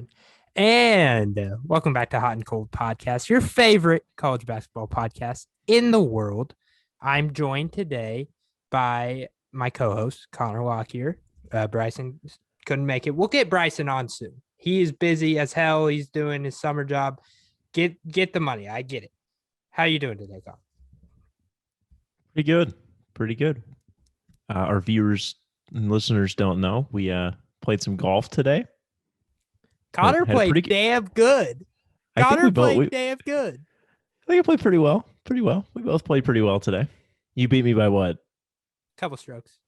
everyone. And welcome back to Hot and Cold Podcast, your favorite college basketball podcast in the world. I'm joined today by my co-host, Connor Locke here. Bryson couldn't make it. We'll get Bryson on soon. He is busy as hell. He's doing his summer job. Get the money. I get it. How you doing today, Connor? Pretty good. Pretty good. Our viewers and listeners don't know. We played some golf today. Connor played damn good. Connor played damn good. I think I played pretty well. Pretty well. We both played pretty well today. You beat me by what? Couple strokes.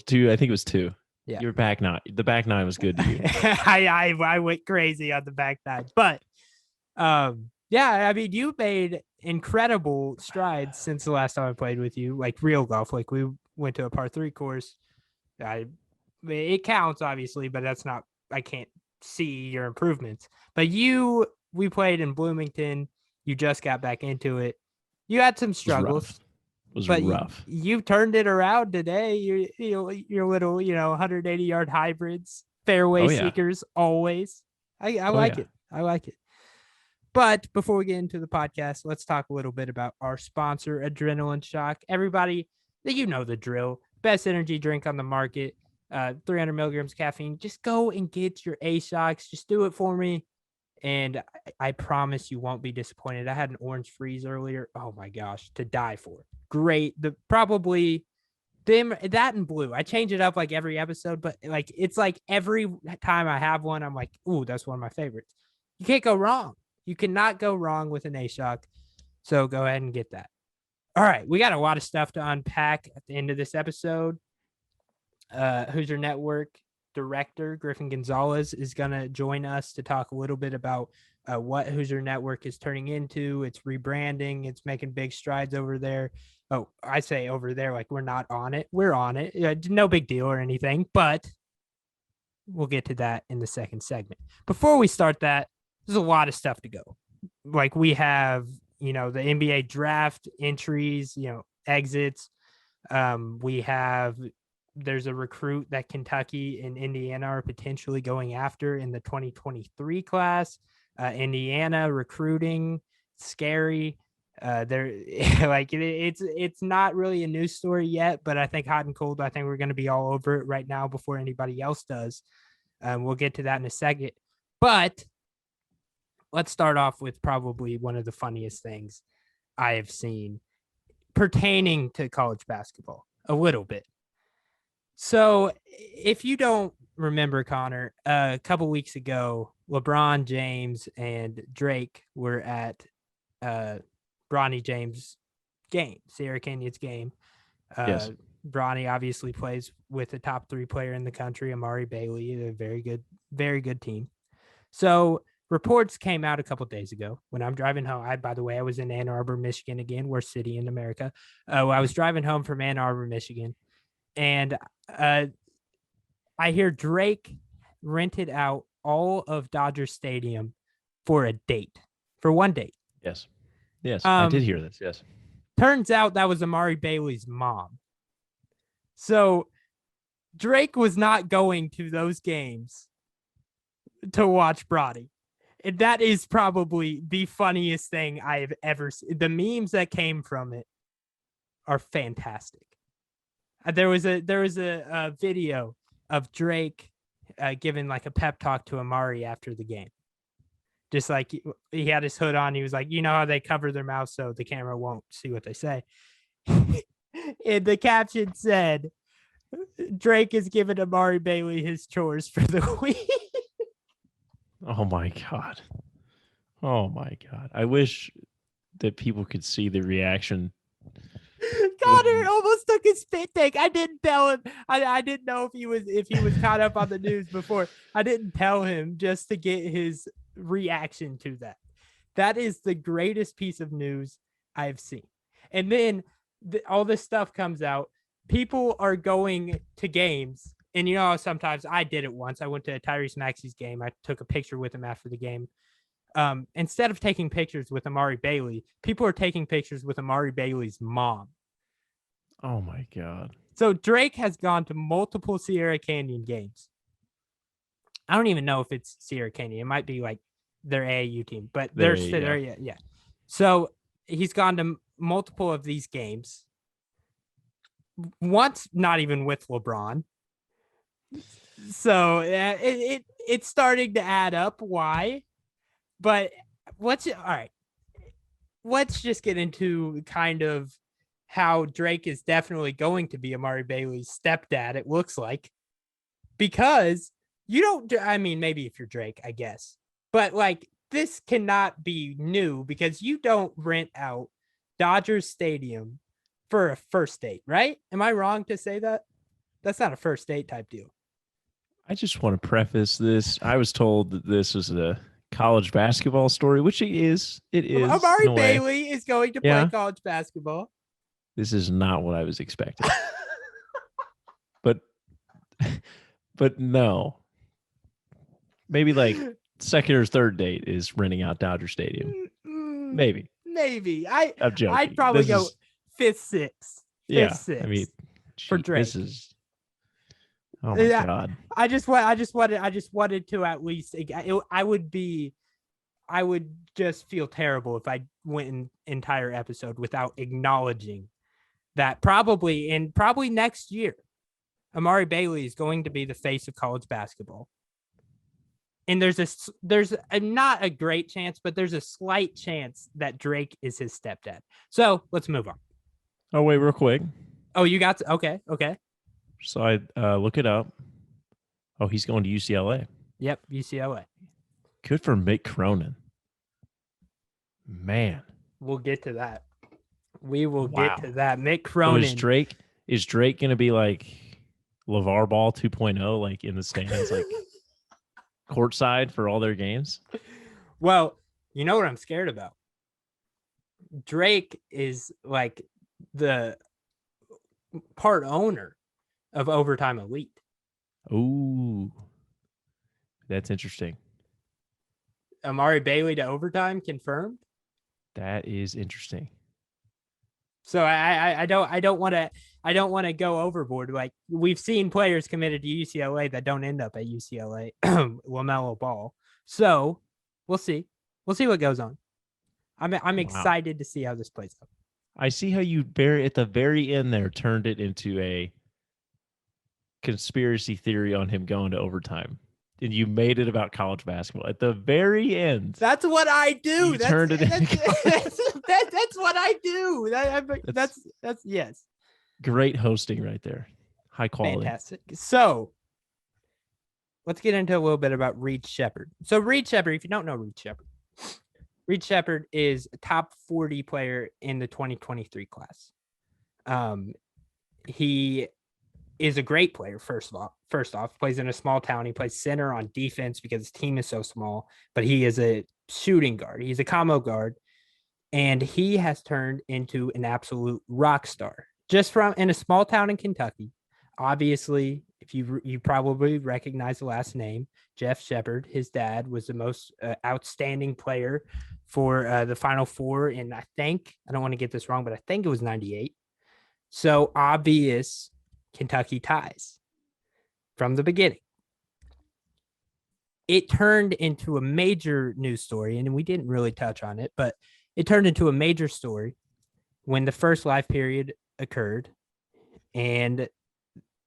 Two. I think it was two. Yeah. Your back nine. The back nine was good to you. I went crazy on the back nine. But yeah, I mean, you made incredible strides since the last time I played with you, like real golf. Like we went to a par 3 course. It counts, obviously, but that's not, I can't see your improvements. But we played in Bloomington. You just got back into it. You had some struggles. It was rough. You turned it around today. Your little, 180-yard hybrids, fairway seekers, always. I like it. I like it. But before we get into the podcast, let's talk a little bit about our sponsor, Adrenaline Shock. Everybody, you know the drill. Best energy drink on the market. 300 milligrams caffeine. Just go and get your A-Shocks. Just do it for me. And I promise you won't be disappointed. I had an orange freeze earlier. Oh my gosh, to die for. Great. Probably them, that and blue. I change it up like every episode, but like it's like every time I have one, I'm like, ooh, that's one of my favorites. You can't go wrong. You cannot go wrong with an A-Shock. So go ahead and get that. All right, we got a lot of stuff to unpack at the end of this episode. Hoosier Network director Griffin Gonzalez is going to join us to talk a little bit about what Hoosier Network is turning into. It's rebranding. It's making big strides over there. Oh, I say over there like we're not on it. We're on it. No big deal or anything, but we'll get to that in the second segment. Before we start that, there's a lot of stuff to go. Like we have, the NBA draft entries, exits. There's a recruit that Kentucky and Indiana are potentially going after in the 2023 class. Indiana recruiting, scary. It's not really a news story yet, but I think hot and cold. I think we're going to be all over it right now before anybody else does. We'll get to that in a second, but let's start off with probably one of the funniest things I have seen pertaining to college basketball a little bit. So if you don't remember, Connor, a couple weeks ago, LeBron James and Drake were at Bronny James' game, Sierra Canyon's game. Yes. Bronny obviously plays with the top 3 player in the country, Amari Bailey, a very good team. So reports came out a couple days ago when I'm driving home. By the way, I was in Ann Arbor, Michigan again, worst city in America. I was driving home from Ann Arbor, Michigan. And I hear Drake rented out all of Dodger Stadium for one date. Yes. I did hear this. Yes. Turns out that was Amari Bailey's mom. So Drake was not going to those games to watch Bronny. And that is probably the funniest thing I have ever seen. The memes that came from it are fantastic. There was a video of Drake giving like a pep talk to Amari after the game. Just like he had his hood on. He was like, you know how they cover their mouth so the camera won't see what they say. And the caption said, Drake is giving Amari Bailey his chores for the week. Oh my God. I wish that people could see the reaction. Connor almost took his spit take. I didn't tell him. I didn't know if he was caught up on the news before. I didn't tell him just to get his reaction to that. That is the greatest piece of news I've seen. And then all this stuff comes out. People are going to games. And sometimes I did it once. I went to Tyrese Maxey's game. I took a picture with him after the game. Instead of taking pictures with Amari Bailey, people are taking pictures with Amari Bailey's mom. Oh my God. So Drake has gone to multiple Sierra Canyon games. I don't even know if it's Sierra Canyon. It might be like their AAU team, but yeah. So he's gone to multiple of these games. Once not even with LeBron. So it's starting to add up. Why? But all right. Let's just get into kind of how Drake is definitely going to be Amari Bailey's stepdad, it looks like. Because you don't, I mean, maybe if you're Drake, I guess. But like, this cannot be new because you don't rent out Dodgers Stadium for a first date, right? Am I wrong to say that? That's not a first date type deal. I just want to preface this. I was told that this was a college basketball story, which it is. It is. Amari Bailey is going to play college basketball. This is not what I was expecting. But no. Maybe like second or third date is renting out Dodger Stadium. Maybe. I'm joking. I'd probably go fifth, sixth. Sixth. I mean, for Drake. This is. Oh my God! I just wanted to at least. I would just feel terrible if I went an entire episode without acknowledging that probably next year, Amari Bailey is going to be the face of college basketball. And there's not a great chance, but there's a slight chance that Drake is his stepdad. So let's move on. Oh, wait, real quick. Oh, you got to, okay. So I look it up. Oh, he's going to UCLA. Yep, UCLA. Good for Mick Cronin. Man. We'll get to that. We will get to that. Mick Cronin. So is Drake going to be like LeVar Ball 2.0, like in the stands, like courtside for all their games? Well, you know what I'm scared about? Drake is like the part owner of Overtime Elite. Ooh, that's interesting. Amari Bailey to Overtime confirmed. That is interesting. So I don't want to go overboard. Like, we've seen players committed to UCLA that don't end up at UCLA. LaMelo Ball. So we'll see what goes on. I'm excited to see how this plays out. I see how you at the very end there turned it into a conspiracy theory on him going to overtime. And you made it about college basketball at the very end. That's what I do. Turned it into that's what I do. That's yes. Great hosting right there. High quality. Fantastic. So let's get into a little bit about Reed Sheppard. So Reed Sheppard, if you don't know Reed Sheppard is a top 40 player in the 2023 class. He is a great player. First off, plays in a small town. He plays center on defense because his team is so small, but he is a shooting guard. He's a combo guard, and he has turned into an absolute rock star just from in a small town in Kentucky. Obviously, if you probably recognize the last name, Jeff Sheppard. His dad was the most outstanding player for the Final Four, and I don't want to get this wrong, but I think it was 98. So obvious Kentucky ties from the beginning. It turned into a major news story, and we didn't really touch on it, but it turned into a major story when the first live period occurred, and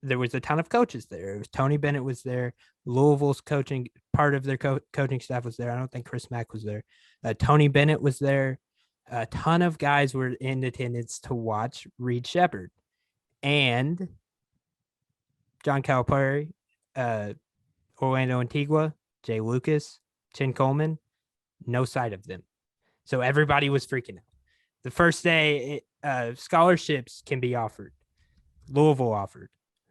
there was a ton of coaches there. It was Tony Bennett was there. Louisville's coaching, part of their coaching staff was there. I don't think Chris Mack was there. Tony Bennett was there. A ton of guys were in attendance to watch Reed Sheppard. And John Calipari, Orlando Antigua, Jay Lucas, Chin Coleman, no sight of them. So everybody was freaking out. The first day, scholarships can be offered. Louisville offered.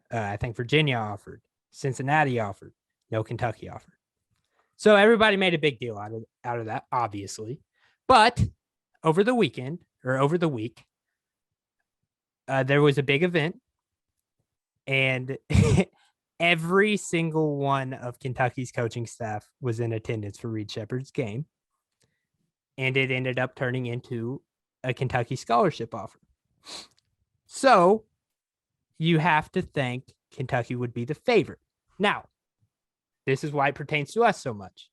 I think Virginia offered. Cincinnati offered. No Kentucky offered. So everybody made a big deal out of that, obviously. But over the week, there was a big event, and every single one of Kentucky's coaching staff was in attendance for Reed Sheppard's game, and it ended up turning into a Kentucky scholarship offer. So you have to think Kentucky would be the favorite. Now, this is why it pertains to us so much.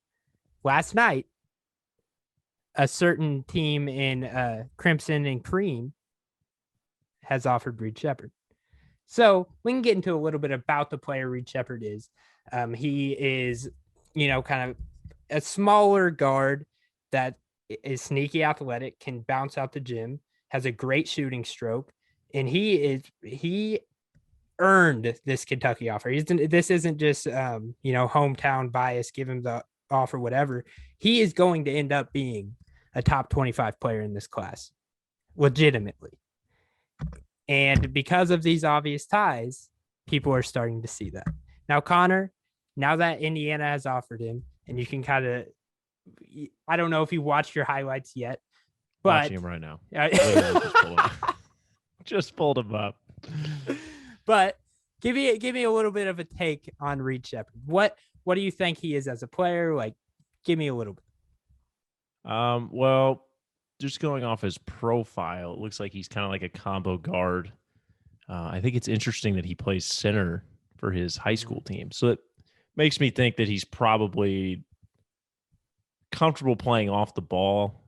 Last night, a certain team in Crimson and Cream has offered Reed Sheppard. So we can get into a little bit about the player Reed Sheppard is. He is, kind of a smaller guard that is sneaky athletic, can bounce out the gym, has a great shooting stroke, and he earned this Kentucky offer. This isn't just hometown bias, give him the offer, whatever. He is going to end up being a top 25 player in this class, legitimately. And because of these obvious ties, people are starting to see that. Now, Connor, now that Indiana has offered him, and you can kind of, I don't know if you watched your highlights yet, but watching him right now. Just pulled him up. But give me a little bit of a take on Reed Sheppard. What do you think he is as a player? Like, give me a little bit. Well, just going off his profile, it looks like he's kind of like a combo guard. I think it's interesting that he plays center for his high school team. So it makes me think that he's probably comfortable playing off the ball.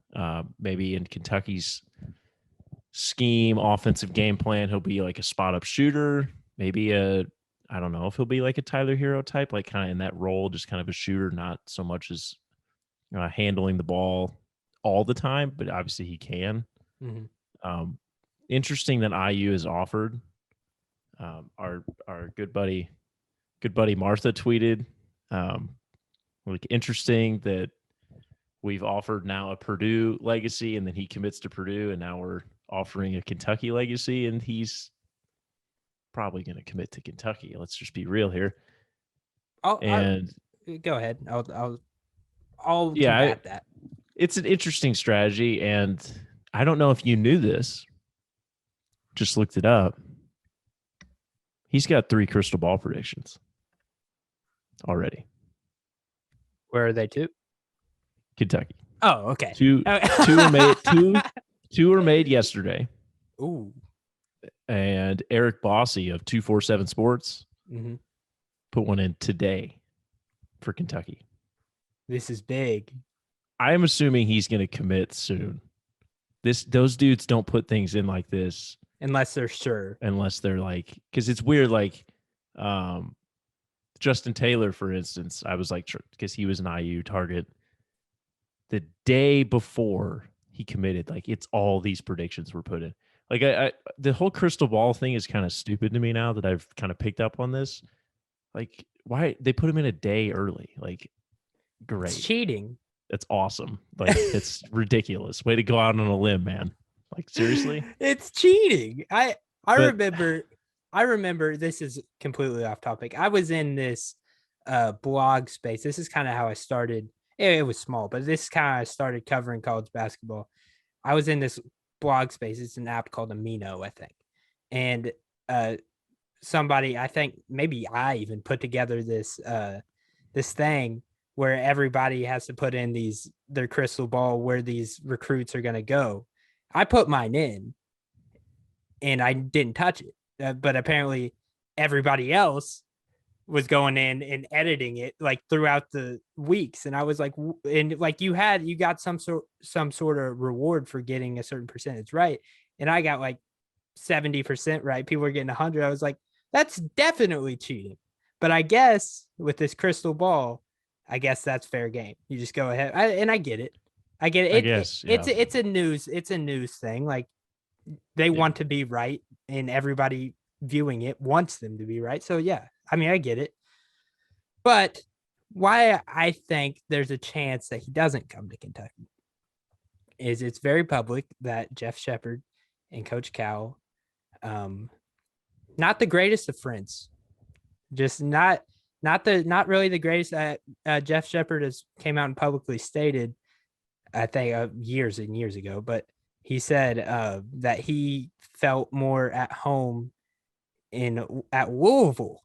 Maybe in Kentucky's scheme, offensive game plan, he'll be like a spot up shooter. Maybe I don't know if he'll be like a Tyler Hero type, like kind of in that role, just kind of a shooter, not so much as handling the ball all the time, but obviously he can. Mm-hmm. Interesting that IU is offered. Our good buddy Martha tweeted, like, interesting that we've offered now a Purdue legacy, and then he commits to Purdue, and now we're offering a Kentucky legacy, and he's probably going to commit to Kentucky. Let's just be real here. Go ahead. I'll combat that. It's an interesting strategy, and I don't know if you knew this. Just looked it up. He's got 3 crystal ball predictions already. Where are they to? Kentucky. Oh, okay. Two were made. Two were made yesterday. Ooh. And Eric Bossy of 247 Sports put one in today for Kentucky. This is big. I am assuming he's going to commit soon. Those dudes don't put things in like this unless they're sure. Unless they're like, because it's weird. Like, Justin Taylor, for instance, I was like, because he was an IU target. The day before he committed, like, it's all these predictions were put in. Like, the whole crystal ball thing is kind of stupid to me now that I've kind of picked up on this. Like, why they put him in a day early? Like, great. It's cheating. That's awesome. Like, it's ridiculous. Way to go out on a limb, man. Like, seriously? It's cheating. I remember, this is completely off topic. I was in this blog space. This is kind of how I started. It was small, but this kind of how I started covering college basketball. I was in this blog space. It's an app called Amino, I think. And somebody, I think maybe I even put together this thing where everybody has to put in their crystal ball where these recruits are going to go. I put mine in and I didn't touch it. But apparently everybody else was going in and editing it like throughout the weeks. And I was like, and like you got some sort of reward for getting a certain percentage right. And I got like 70% right. People were getting 100. I was like, that's definitely cheating. But I guess with this crystal ball, I guess that's fair game. You just go ahead. I get it. I get it. I guess, yeah. It's a news thing. Like, they want to be right, and everybody viewing it wants them to be right. So yeah, I mean, I get it. But why I think there's a chance that he doesn't come to Kentucky is it's very public that Jeff Sheppard and Coach Cowell, not the greatest of friends, just not really the greatest. Jeff Sheppard has came out and publicly stated, I think years and years ago, but he said that he felt more at home at Louisville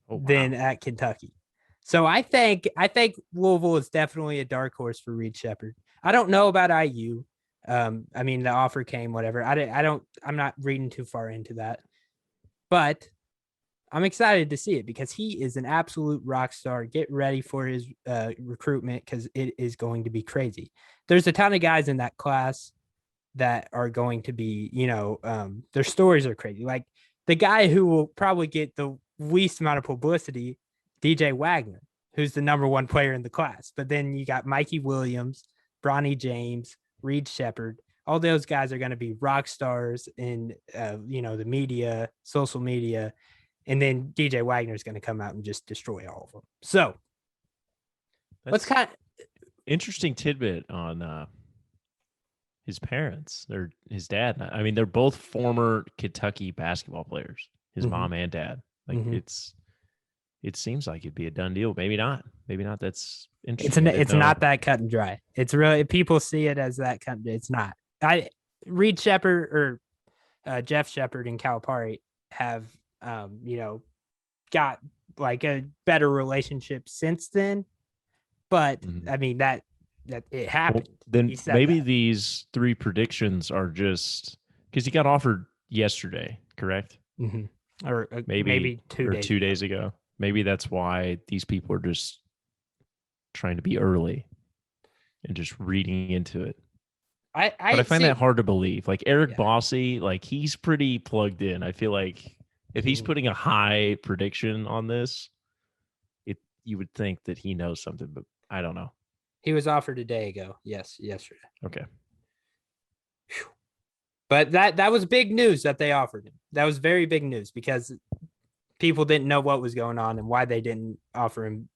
than at Kentucky. So I think Louisville is definitely a dark horse for Reed Sheppard. I don't know about IU. I mean, the offer came, whatever. I'm not reading too far into that, but I'm excited to see it because he is an absolute rock star. Get ready for his recruitment because it is going to be crazy. There's a ton of guys in that class that are going to be, their stories are crazy. Like the guy who will probably get the least amount of publicity, DJ Wagner, who's the number one player in the class. But then you got Mikey Williams, Bronny James, Reed Sheppard. All those guys are going to be rock stars in, the media, social media. And then DJ Wagner is going to come out and just destroy all of them. So that's kind of interesting tidbit on his parents. They're his dad. I mean, they're both former Kentucky basketball players. His mom and dad. Like it seems like it'd be a done deal. Maybe not. Maybe not. That's interesting. It's not that cut and dry. It's really, people see it as that cut. It's not. Reed Sheppard or Jeff Sheppard and Calipari have got like a better relationship since then. But I mean that it happened. Well, then maybe these three predictions are just because he got offered yesterday, correct? Or maybe 2 days ago. Maybe that's why these people are just trying to be early and just reading into it. But I find that hard to believe. Like Eric Bossy, like he's pretty plugged in. I feel like if he's putting a high prediction on this, you would think that he knows something, but I don't know. He was offered a day ago. Yes, yesterday. Okay. Whew. But that was big news that they offered him. That was very big news because people didn't know what was going on and why they didn't offer him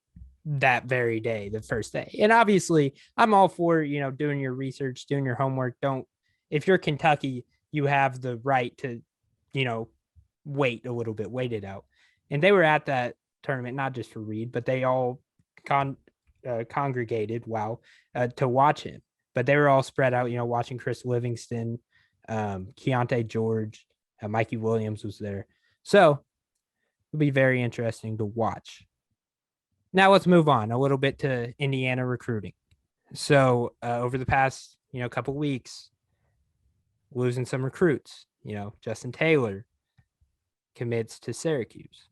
that very day, the first day. And obviously, I'm all for, doing your research, doing your homework. If you're Kentucky, you have the right to, wait a little bit, wait it out. And they were at that tournament, not just for Reed, but they all congregated, to watch him. But they were all spread out, watching Chris Livingston, Keontae George, Mikey Williams was there. So it'll be very interesting to watch. Now let's move on a little bit to Indiana recruiting. So over the past, couple weeks, losing some recruits. Justin Taylor commits to Syracuse.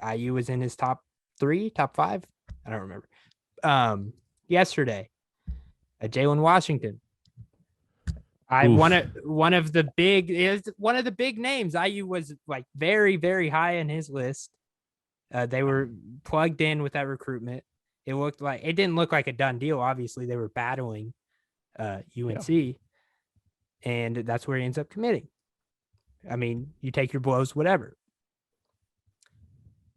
IU was in his top 5. I don't remember. Yesterday, Jalen Washington. One of the big names. IU was like very, very high on his list. They were plugged in with that recruitment. It didn't look like a done deal. Obviously, they were battling UNC, and that's where he ends up committing. I mean, you take your blows, whatever.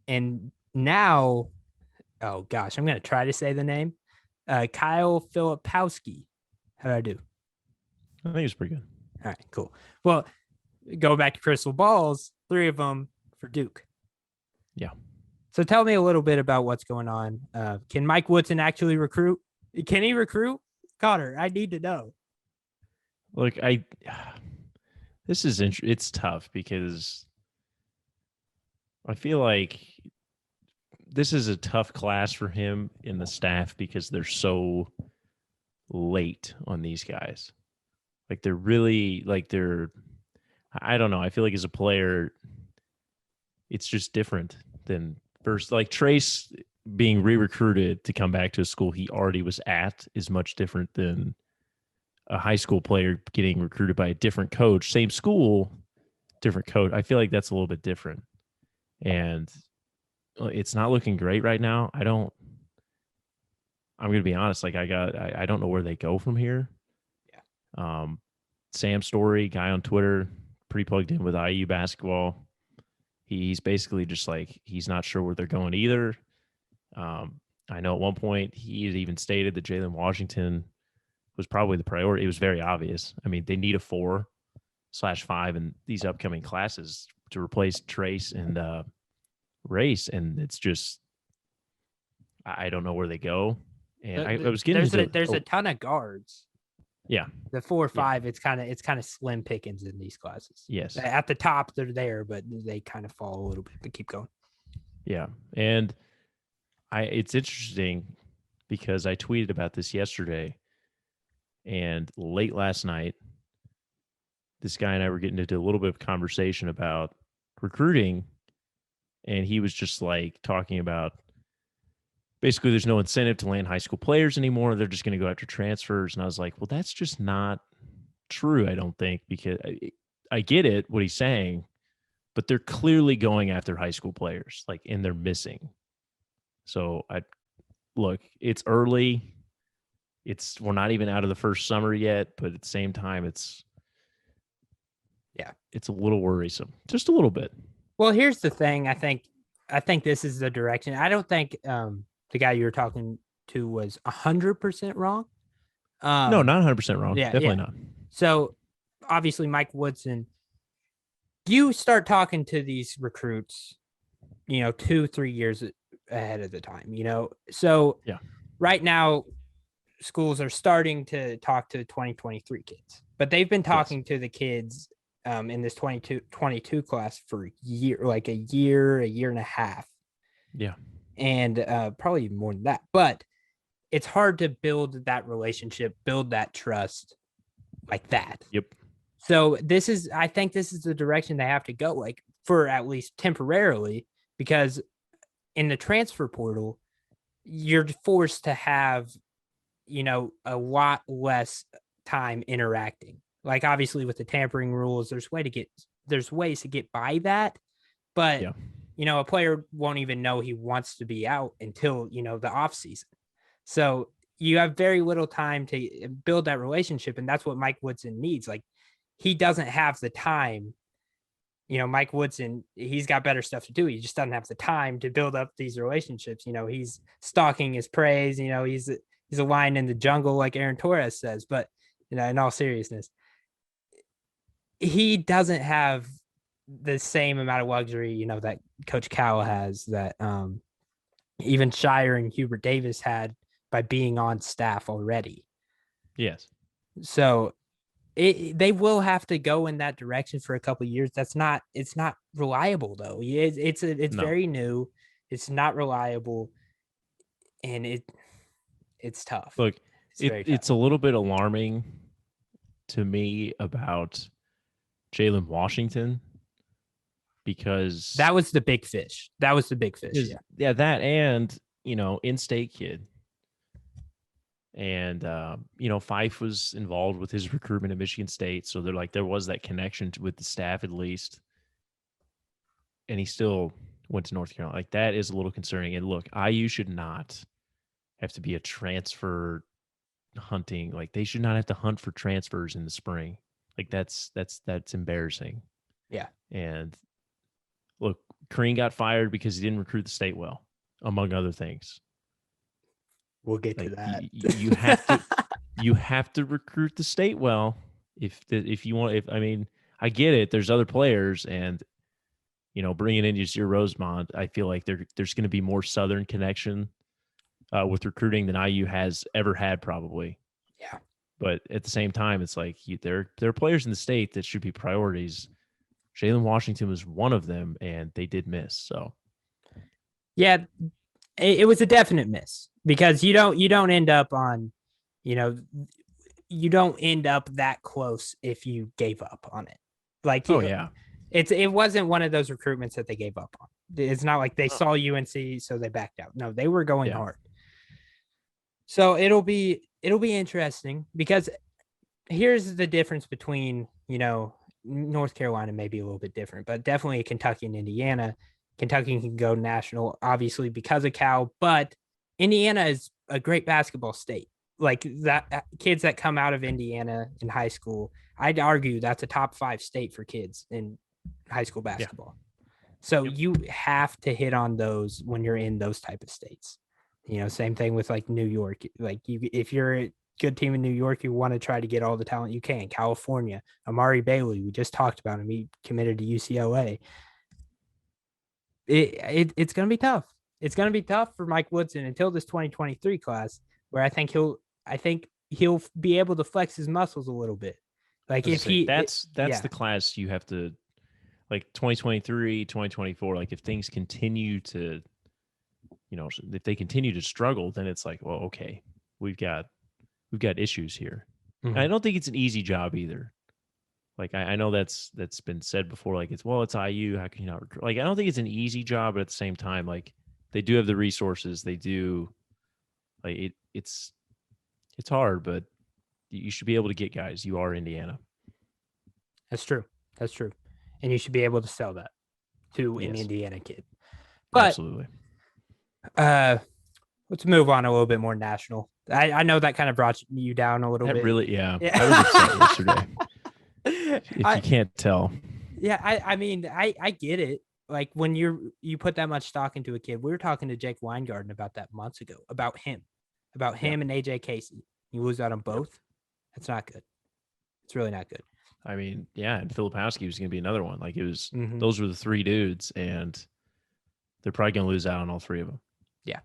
And now, oh gosh, I'm going to try to say the name. Kyle Filipowski. How did I do? I think it's pretty good. All right, cool. Well, go back to crystal balls, 3 of them for Duke. Yeah. So tell me a little bit about what's going on. Can Mike Woodson actually recruit? Can he recruit? Connor, I need to know. Look, it's tough because I feel like this is a tough class for him in the staff because they're so late on these guys. Like they're really I don't know. I feel like as a player, it's just different than first. Like Trace being re-recruited to come back to a school he already was at is much different than a high school player getting recruited by a different coach, same school, different coach. I feel like that's a little bit different. And it's not looking great right now. I'm going to be honest. Like I don't know where they go from here. Yeah. Sam Story, guy on Twitter, pretty plugged in with IU basketball. He's basically just like, he's not sure where they're going either. I know at one point he had even stated that Jalen Washington was probably the priority. It was very obvious. I mean, they need a 4/5 in these upcoming classes to replace Trace and Race. And it's just, I don't know where they go. And I was getting there's a ton of guards. Yeah. The 4 or 5, it's kind of slim pickings in these classes. Yes. At the top, they're there, but they kind of fall a little bit, but keep going. Yeah. And it's interesting because I tweeted about this yesterday, and late last night, this guy and I were getting into a little bit of conversation about recruiting, and he was just like talking about basically there's no incentive to land high school players anymore. They're just going to go after transfers. And I was like, well, that's just not true, I don't think, because I get it, what he's saying, but they're clearly going after high school players, like, and they're missing. So look, it's early. We're not even out of the first summer yet, but at the same time, it's a little worrisome, just a little bit. Well, here's the thing. I think this is the direction. I don't think the guy you were talking to was 100% wrong. No, not 100% wrong. Yeah, definitely not. So obviously, Mike Woodson, you start talking to these recruits, 2-3 years ahead of the time, So right now, schools are starting to talk to 2023 kids, but they've been talking to the kids in this 22 class for a year and a half. Yeah. And probably more than that. But it's hard to build that relationship, build that trust like that. Yep. So I think this is the direction they have to go, like, for at least temporarily, because in the transfer portal, you're forced to have, a lot less time interacting. Like, obviously with the tampering rules, there's ways to get by that, but a player won't even know he wants to be out until, the off season. So you have very little time to build that relationship. And that's what Mike Woodson needs. Like, he doesn't have the time. Mike Woodson, he's got better stuff to do. He just doesn't have the time to build up these relationships. He's stalking his prey. He's a lion in the jungle, like Aaron Torres says. But, in all seriousness, he doesn't have the same amount of luxury, that Coach Cowell has, that even Shire and Hubert Davis had by being on staff already. Yes. So they will have to go in that direction for a couple of years. It's not reliable though. It's very new. It's not reliable, and it's tough. Look, it's a little bit alarming to me about Jalen Washington, because that was the big fish. Yeah, that, and in-state kid. And Fife was involved with his recruitment at Michigan State, so there was that connection with the staff at least. And he still went to North Carolina. Like, that is a little concerning. And look, IU should not have to be a transfer hunting. Like, they should not have to hunt for transfers in the spring. Like, that's embarrassing. Yeah. And look, Crean got fired because he didn't recruit the state well, among other things. We'll get to that. You have to recruit the state well. If you want, I get it. There's other players, and bringing in Yasir Rosemont, I feel like there's going to be more Southern connection with recruiting than IU has ever had, probably. Yeah. But at the same time, it's like there are players in the state that should be priorities. Jalen Washington was one of them, and they did miss. So, yeah, it was a definite miss, because you don't end up on, you don't end up that close if you gave up on it. Like, it wasn't one of those recruitments that they gave up on. It's not like they saw UNC, so they backed out. No, they were going hard. So it'll be interesting, because here's the difference between, North Carolina may be a little bit different, but definitely Kentucky and Indiana. Kentucky can go national, obviously, because of Cal, but Indiana is a great basketball state. Like, that kids that come out of Indiana in high school, I'd argue that's a top 5 state for kids in high school basketball. So you have to hit on those when you're in those type of states. Same thing with like New York. Like, if you're a good team in New York, you want to try to get all the talent you can. California, Amari Bailey, we just talked about him. He committed to UCLA. It's going to be tough. It's going to be tough for Mike Woodson until this 2023 class, where I think he'll be able to flex his muscles a little bit. Like, that's the class you have to, like, 2023, 2024. Like, if things continue to, if they continue to struggle, then it's like, well, okay, we've got issues here. Mm-hmm. I don't think it's an easy job either. Like I know that's been said before. Like it's IU. How can you not recruit? Like I don't think it's an easy job, but at the same time, like they do have the resources. They do. Like it's hard, but you should be able to get guys. You are Indiana. That's true. And you should be able to sell that to an Indiana kid. But absolutely. Let's move on a little bit more national. I know that kind of brought you down a little bit. Really, yeah. I was upset yesterday. If you can't tell. Yeah, I mean, I get it. Like when you put that much stock into a kid, we were talking to Jake Weingarten about that months ago, about him and AJ Casey. You lose out on both. That's not good. It's really not good. I mean, yeah, and Filipowski was going to be another one. Like it was, those were the three dudes, and they're probably going to lose out on all three of them. Yeah.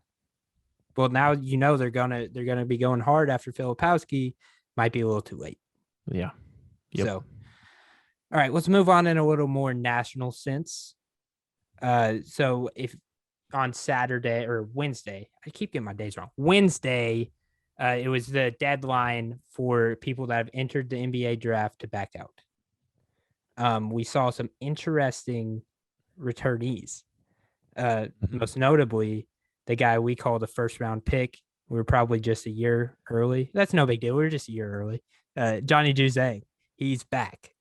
Well, now they're gonna be going hard after Filipowski. Might be a little too late. Yeah. Yep. So, all right, let's move on in a little more national sense. So if on Saturday or Wednesday, I keep getting my days wrong. Wednesday, it was the deadline for people that have entered the NBA draft to back out. We saw some interesting returnees. Most notably, the guy we call the first round pick. We were probably just a year early. That's no big deal. We were just a year early. Johnny Juzang, he's back.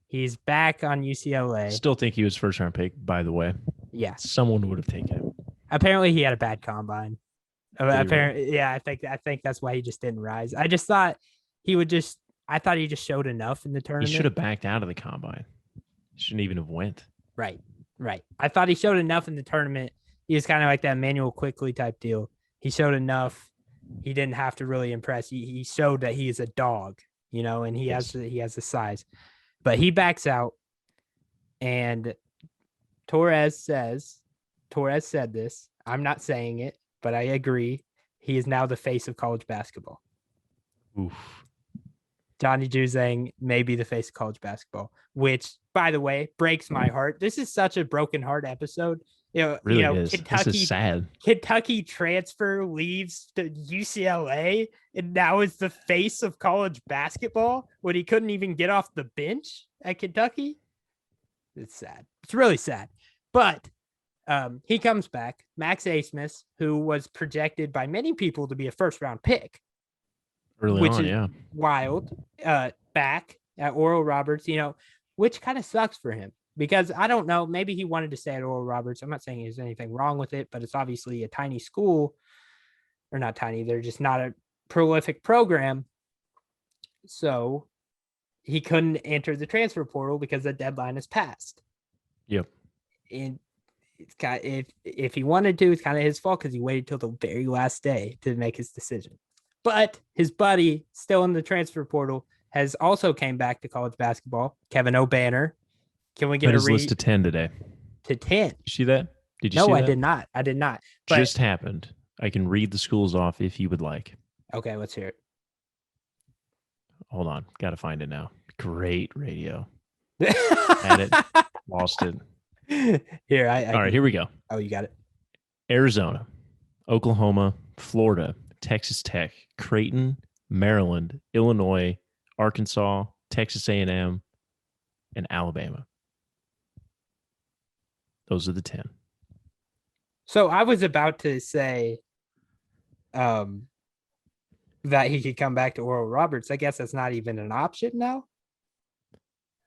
He's back on UCLA. Still think he was first round pick, by the way. Yeah. Someone would have taken him. Apparently he had a bad combine. Apparently, yeah, I think that's why he just didn't rise. I just thought I thought he just showed enough in the tournament. He should have backed out of the combine. He shouldn't even have went. Right. I thought he showed enough in the tournament. He was kind of like that Emmanuel Quickly type deal. He showed enough. He didn't have to really impress. He showed that he is a dog, and he has the size. But he backs out, and Torres said this. I'm not saying it, but I agree. He is now the face of college basketball. Oof. Johnny Juzang may be the face of college basketball, which, by the way, breaks my heart. This is such a broken heart episode. Really is. This is sad. Kentucky transfer leaves to UCLA and now is the face of college basketball when he couldn't even get off the bench at Kentucky. It's sad. It's really sad. But he comes back. Max Asmus, who was projected by many people to be a first-round pick. Early on, yeah. Wild. Back at Oral Roberts, which kind of sucks for him. Because I don't know, maybe he wanted to stay at Oral Roberts. I'm not saying there's anything wrong with it, but it's obviously a tiny school. Or not tiny, they're just not a prolific program. So he couldn't enter the transfer portal because the deadline is passed. Yep. And it's if he wanted to, it's kind of his fault because he waited till the very last day to make his decision. But his buddy, still in the transfer portal, has also came back to college basketball, Kevin O'Banner. Can we get a list to 10 today? To 10. You see that? Did you see that? No, I did not. But just happened. I can read the schools off if you would like. Okay, let's hear it. Hold on. Got to find it now. Great radio. Had it. Lost it. Here, all right, here we go. Oh, you got it. Arizona, Oklahoma, Florida, Texas Tech, Creighton, Maryland, Illinois, Arkansas, Texas A&M, and Alabama. Those are the 10. So I was about to say that he could come back to Oral Roberts. I guess that's not even an option now.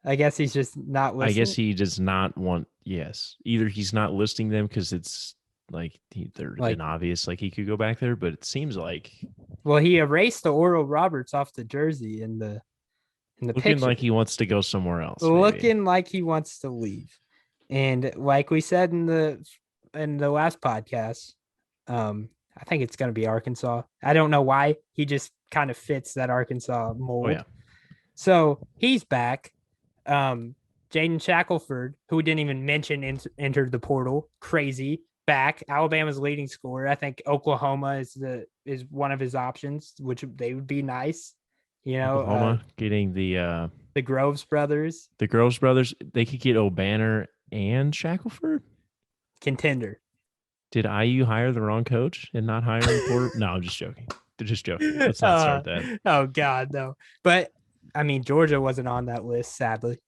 I guess he's just not listening. I guess he does not want, yes. Either he's not listing them because it's like they're obvious, like he could go back there, but it seems like. Well, he erased the Oral Roberts off the jersey in the looking picture. Like he wants to go somewhere else. Looking like he wants to leave. And like we said in the last podcast, I think it's going to be Arkansas. I don't know why. He just kind of fits that Arkansas mold. Oh, yeah. So he's back. Jaden Shackelford, who we didn't even mention, entered the portal. Crazy. Back. Alabama's leading scorer. I think Oklahoma is one of his options, which they would be nice. Oklahoma getting the Groves brothers. The Groves brothers, they could get O'Banner and Shackelford. Contender. Did IU hire the wrong coach and not hire Porter? No, I'm just joking. Let's not start that. Oh God, no. But I mean, Georgia wasn't on that list, sadly.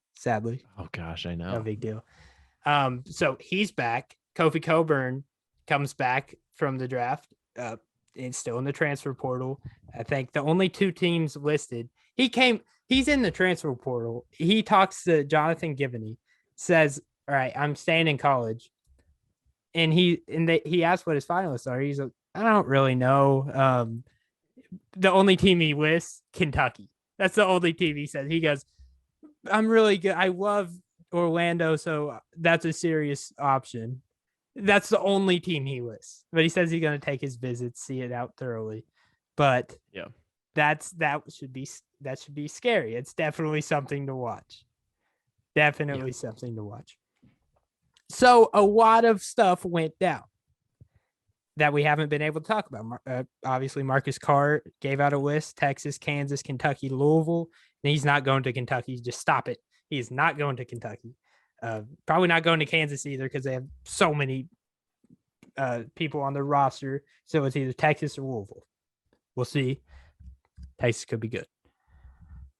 Oh gosh, I know. No big deal. So he's back. Kofi Coburn comes back from the draft. And still in the transfer portal. I think the only 2 teams listed. He's in the transfer portal. He talks to Jonathan Givney, says, "All right, I'm staying in college." And he asked what his finalists are. He's like, "I don't really know." The only team he lists, Kentucky. That's the only team he says. He goes, "I'm really good. I love Orlando, so that's a serious option." That's the only team he lists. But he says he's going to take his visits, see it out thoroughly. But yeah, that should be scary. It's definitely something to watch. Something to watch. So a lot of stuff went down that we haven't been able to talk about. Obviously, Marcus Carr gave out a list: Texas, Kansas, Kentucky, Louisville. And he's not going to Kentucky. Just stop it. He is not going to Kentucky. Probably not going to Kansas either because they have so many people on their roster. So it's either Texas or Louisville. We'll see. Texas could be good.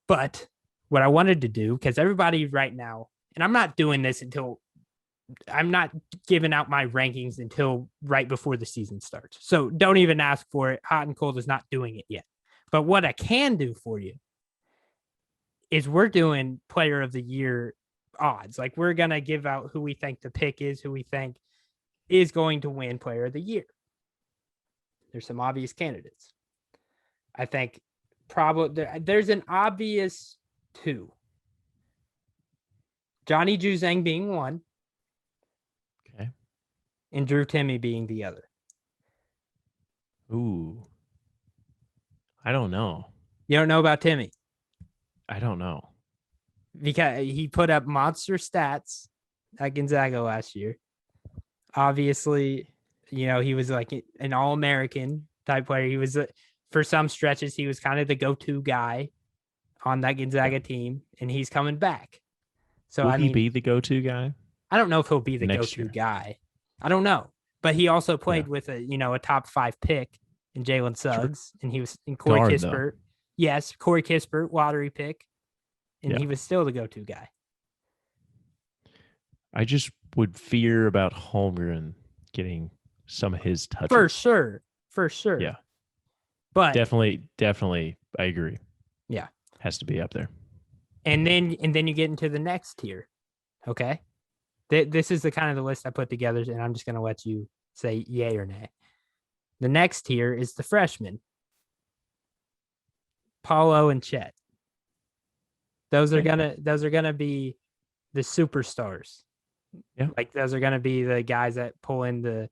But what I wanted to do, because everybody right now, and I'm not doing this until I'm not giving out my rankings until right before the season starts. So don't even ask for it. Hot and Cold is not doing it yet. But what I can do for you is we're doing player of the year odds. Like we're going to give out who we think the pick is, who we think is going to win player of the year. There's some obvious candidates. I think probably there's an obvious 2. Johnny Juzang being one. Okay. And Drew Timme being the other. Ooh. I don't know. You don't know about Timme? I don't know. Because he put up monster stats at Gonzaga last year. Obviously, he was like an All-American type player. He was, for some stretches, he was kind of the go-to guy on that Gonzaga team, and he's coming back. So Will he be the go-to guy? I don't know if he'll be the go-to guy. I don't know. But he also played with a top 5 pick in Jalen Suggs, and he was in Corey Kispert. Yes, Corey Kispert, lottery pick. And he was still the go-to guy. I just would fear about Holmgren getting some of his touches. For sure. Yeah. But definitely, I agree. Yeah. Has to be up there. And then you get into the next tier. Okay. This is the kind of the list I put together, and I'm just going to let you say yay or nay. The next tier is the freshmen. Paulo and Chet. Those are gonna be the superstars. Yeah. Like those are gonna be the guys that pull in the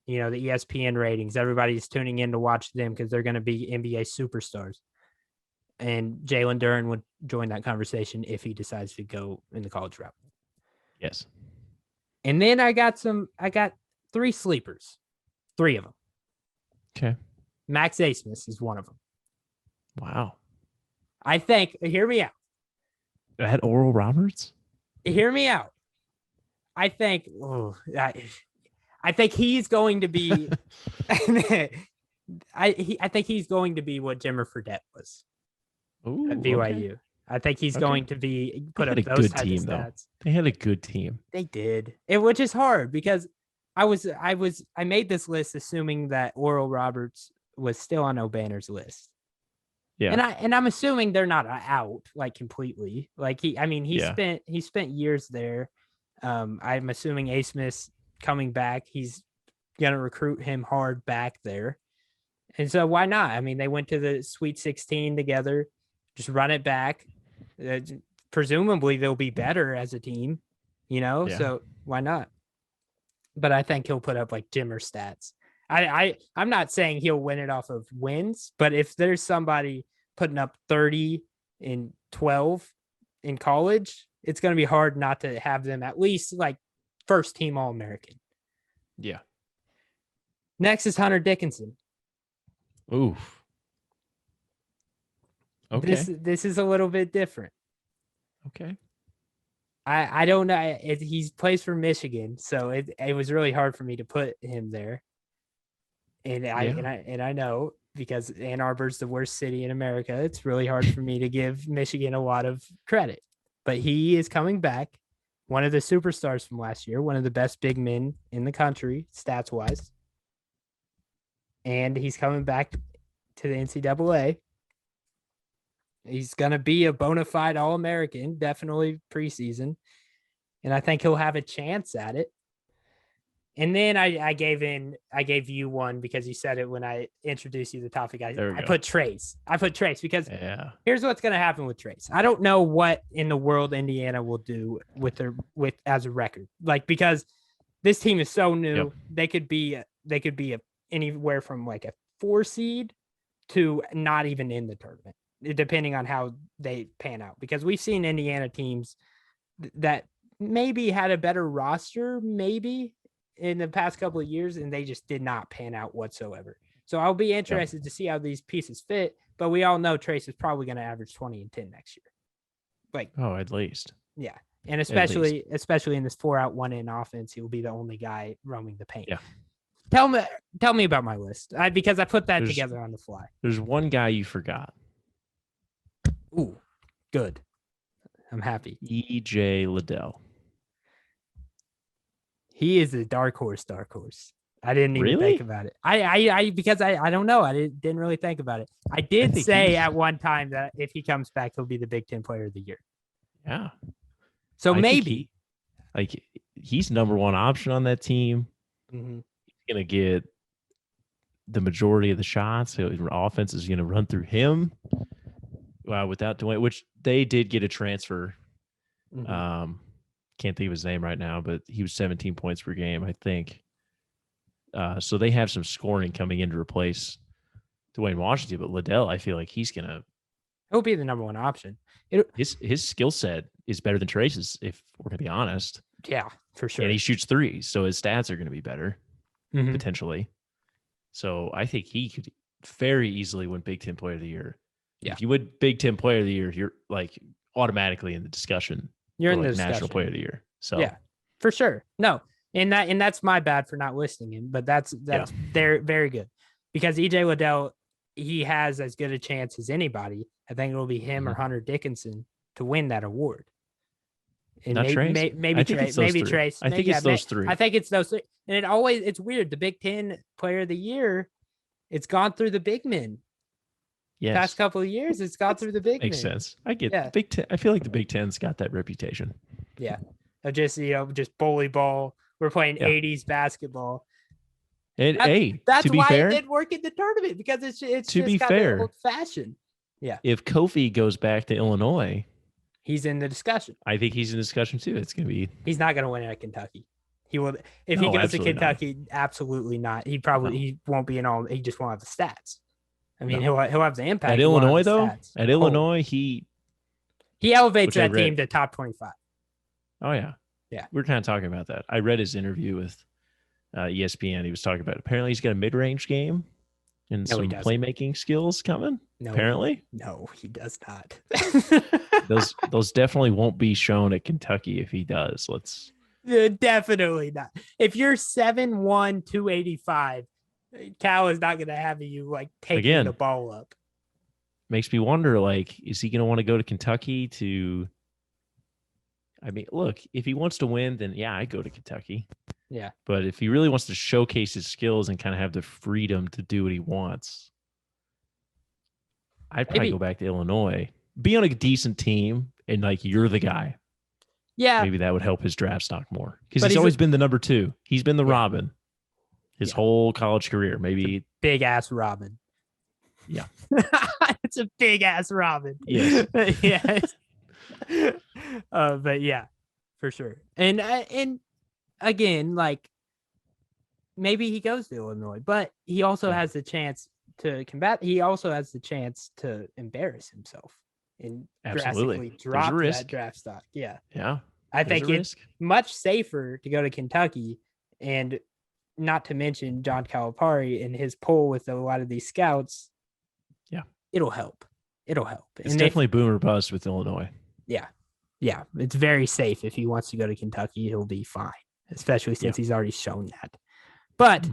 ESPN ratings. Everybody's tuning in to watch them because they're gonna be NBA superstars. And Jalen Duren would join that conversation if he decides to go in the college route. Yes. And then I got 3 sleepers. 3 of them. Okay. Max Asmus is one of them. Wow. I think, hear me out. At Oral Roberts? Hear me out. I think he's going to be I think he's going to be what Jimmer Fredette was. Ooh, at BYU. Okay. I think he's going to be put up a those good types team, of stats. They had a good team. They did. Which is hard because I made this list assuming that Oral Roberts was still on O'Banner's list. Yeah. And I'm assuming they're not out like completely. Like he spent years there. I'm assuming Asmus coming back, he's gonna recruit him hard back there. And so why not? I mean, they went to the Sweet 16 together. Just run it back. Presumably they'll be better as a team, so why not? But I think he'll put up like Jimmer stats. I'm not saying he'll win it off of wins, but if there's somebody putting up 30 in 12 in college, it's going to be hard not to have them at least like first team All-American. Yeah. Next is Hunter Dickinson. Oof. Okay. This is a little bit different. Okay. I don't know. He plays for Michigan, so it was really hard for me to put him there. And I know because Ann Arbor's the worst city in America, it's really hard for me to give Michigan a lot of credit. But he is coming back, one of the superstars from last year, one of the best big men in the country, stats-wise. And he's coming back to the NCAA. He's going to be a bona fide All-American, definitely preseason. And I think he'll have a chance at it. And then I gave you one because you said it when I introduced you to the topic. I put Trace. Because here's what's going to happen with Trace. I don't know what in the world Indiana will do with as a record. Like, because this team is so new, yep. they could be anywhere from like a 4 seed to not even in the tournament, depending on how they pan out. Because we've seen Indiana teams that maybe had a better roster, maybe in the past couple of years, and they just did not pan out whatsoever. So I'll be interested to see how these pieces fit, but we all know Trace is probably going to average 20 and 10 next year. Like, at least. Yeah. And especially in this 4-out 1-in offense, he will be the only guy roaming the paint. Yeah. Tell me about my list. Because I put that together on the fly. There's one guy you forgot. Ooh, good. I'm happy. E.J. Liddell. He is a dark horse. I didn't even think about it. Because I don't know. I didn't really think about it. I did say at one time that if he comes back, he'll be the Big Ten Player of the Year. Yeah. So maybe. He's number one option on that team. Mm-hmm. He's going to get the majority of the shots. The offense is going to run through him without Dwayne, which they did get a transfer. Mm-hmm. Can't think of his name right now, but he was 17 points per game, I think. So they have some scoring coming in to replace Dwayne Washington, but Liddell, I feel like he'll be the number one option. His skill set is better than Trace's, if we're gonna be honest. Yeah, for sure. And he shoots threes, so his stats are gonna be better, potentially. So I think he could very easily win Big Ten Player of the Year. Yeah. If you win Big Ten Player of the Year, you're like automatically in the discussion. You're in the National Player of the Year. So yeah, for sure. No, and that's my bad for not listing him, but that's very, very good, because EJ Liddell, he has as good a chance as anybody. I think it'll be him or Hunter Dickinson to win that award. And maybe Trace. I think it's those three. I think it's those three. And it's weird. The Big Ten Player of the Year, it's gone through the big men. Yes. Past couple of years, it's gone through the big Makes sense. I get the Big Ten. I feel like the Big Ten's got that reputation. Yeah. Of just bully ball. We're playing 80s basketball. And that's why it didn't work in the tournament, because it's to be fair, old fashioned. Yeah. If Kofi goes back to Illinois, he's in the discussion. I think he's in discussion too. It's gonna be. He's not gonna win at Kentucky. He will if he goes to Kentucky. Not. Absolutely not. He won't be in all. He just won't have the stats. I mean, he'll have the impact. At Illinois, though, Illinois, he elevates that team to top 25. Oh, yeah. Yeah. We were kind of talking about that. I read his interview with ESPN. He was talking about, apparently he's got a mid-range game and some playmaking skills coming. No, apparently. No, he does not. those definitely won't be shown at Kentucky if he does. Definitely not. If you're 7'1", 285, Cal is not going to have you taking the ball up. Makes me wonder, is he going to want to go to Kentucky to? I mean, look, if he wants to win, then I go to Kentucky. Yeah. But if he really wants to showcase his skills and kind of have the freedom to do what he wants, I'd probably go back to Illinois, be on a decent team, and you're the guy. Yeah. Maybe that would help his draft stock more, because he's always been the number 2. He's been the Robin. His whole college career, maybe big ass Robin. Yeah, it's a big ass Robin. Yes. Yes. But yeah, for sure. And again, maybe he goes to Illinois, but he also has the chance to combat. He also has the chance to embarrass himself and drastically drop that draft stock. Yeah. Yeah. I think it's much safer to go to Kentucky, and not to mention John Calipari and his pull with a lot of these scouts. Yeah. It'll help. It's definitely boom or bust with Illinois. Yeah. Yeah. It's very safe. If he wants to go to Kentucky, he'll be fine, especially since he's already shown that. But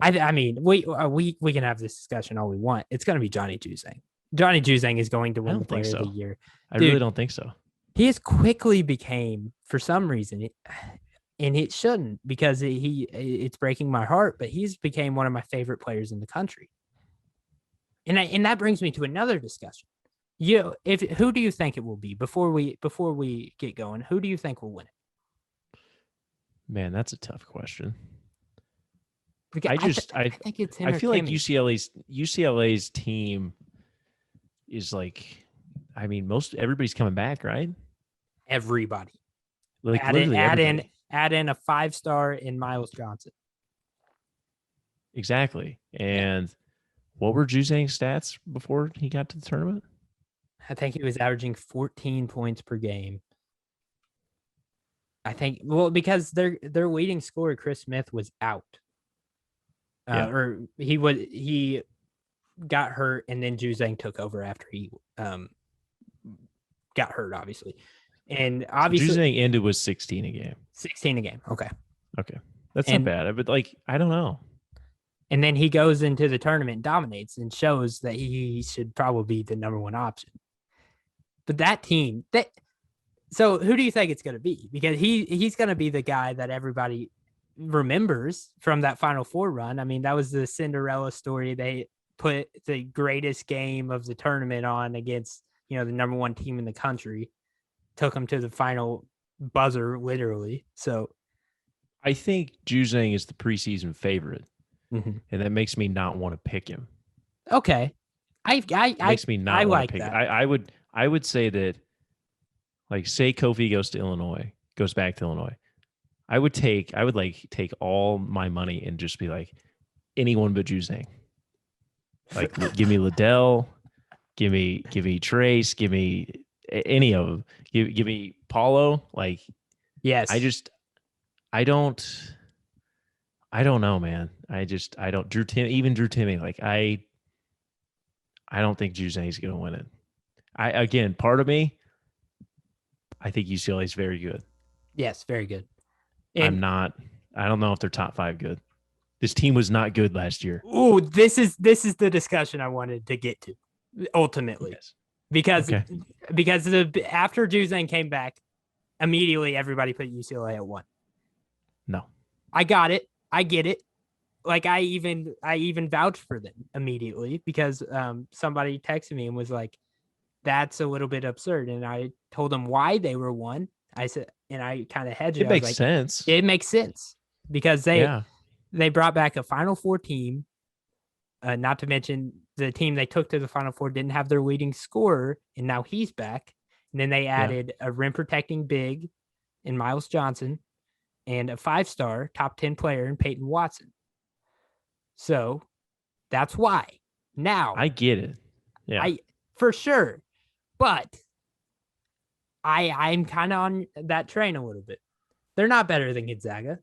I mean, we can have this discussion all we want. It's going to be Johnny Juzang. Johnny Juzang is going to win the Player of the Year. I really don't think so. He has quickly became, for some reason, and it shouldn't, because it's breaking my heart, but he's became one of my favorite players in the country. And that brings me to another discussion. Who do you think it will be before we get going? Who do you think will win it? Man, that's a tough question. I think it's him. I feel like UCLA's team is like, I mean, everybody's coming back, right? Everybody. Like add in a 5-star in Miles Johnson. Exactly. And what were Juzang's stats before he got to the tournament? I think he was averaging 14 points per game. I think, because their leading scorer, Chris Smith, was out. Or he got hurt, and then Juzang took over after he got hurt, obviously. And obviously, Juzang ended with 16 a game. 16 a game. Okay. That's not bad. But I don't know. And then he goes into the tournament and dominates and shows that he should probably be the number one option. But that team, so who do you think it's going to be? Because he's going to be the guy that everybody remembers from that Final Four run. I mean, that was the Cinderella story. They put the greatest game of the tournament on against, the number one team in the country, took them to the final buzzer, literally. So I think Juzang is the preseason favorite, and that makes me not want to pick him. Okay. Makes me not want to pick that. I would say that, like, say Kofi goes back to Illinois. I would take all my money and just be like, anyone but Juzang. Like, give me Liddell, give me Trace, give me any of them. Give me Paulo. Like, yes. I don't know, man. I don't. Drew Timme. Like, I don't think Juzang's going to win it. Again, part of me, I think UCLA is very good. Yes, very good. And I don't know if they're top 5 good. This team was not good last year. Ooh, this is the discussion I wanted to get to ultimately. Yes. Because after Juzang came back, immediately everybody put UCLA at 1. No. I got it. I get it. Like, I even vouched for them immediately because somebody texted me and was like, that's a little bit absurd. And I told them why they were 1. I said, and I kind of hedged it. It makes sense. It makes sense because they brought back a Final Four team. Not to mention the team they took to the Final Four didn't have their leading scorer, and now he's back. And then they added a rim protecting big in Miles Johnson and a 5-star top 10 player in Peyton Watson. So that's why. Now I get it. Yeah. For sure. But I'm kind of on that train a little bit. They're not better than Gonzaga.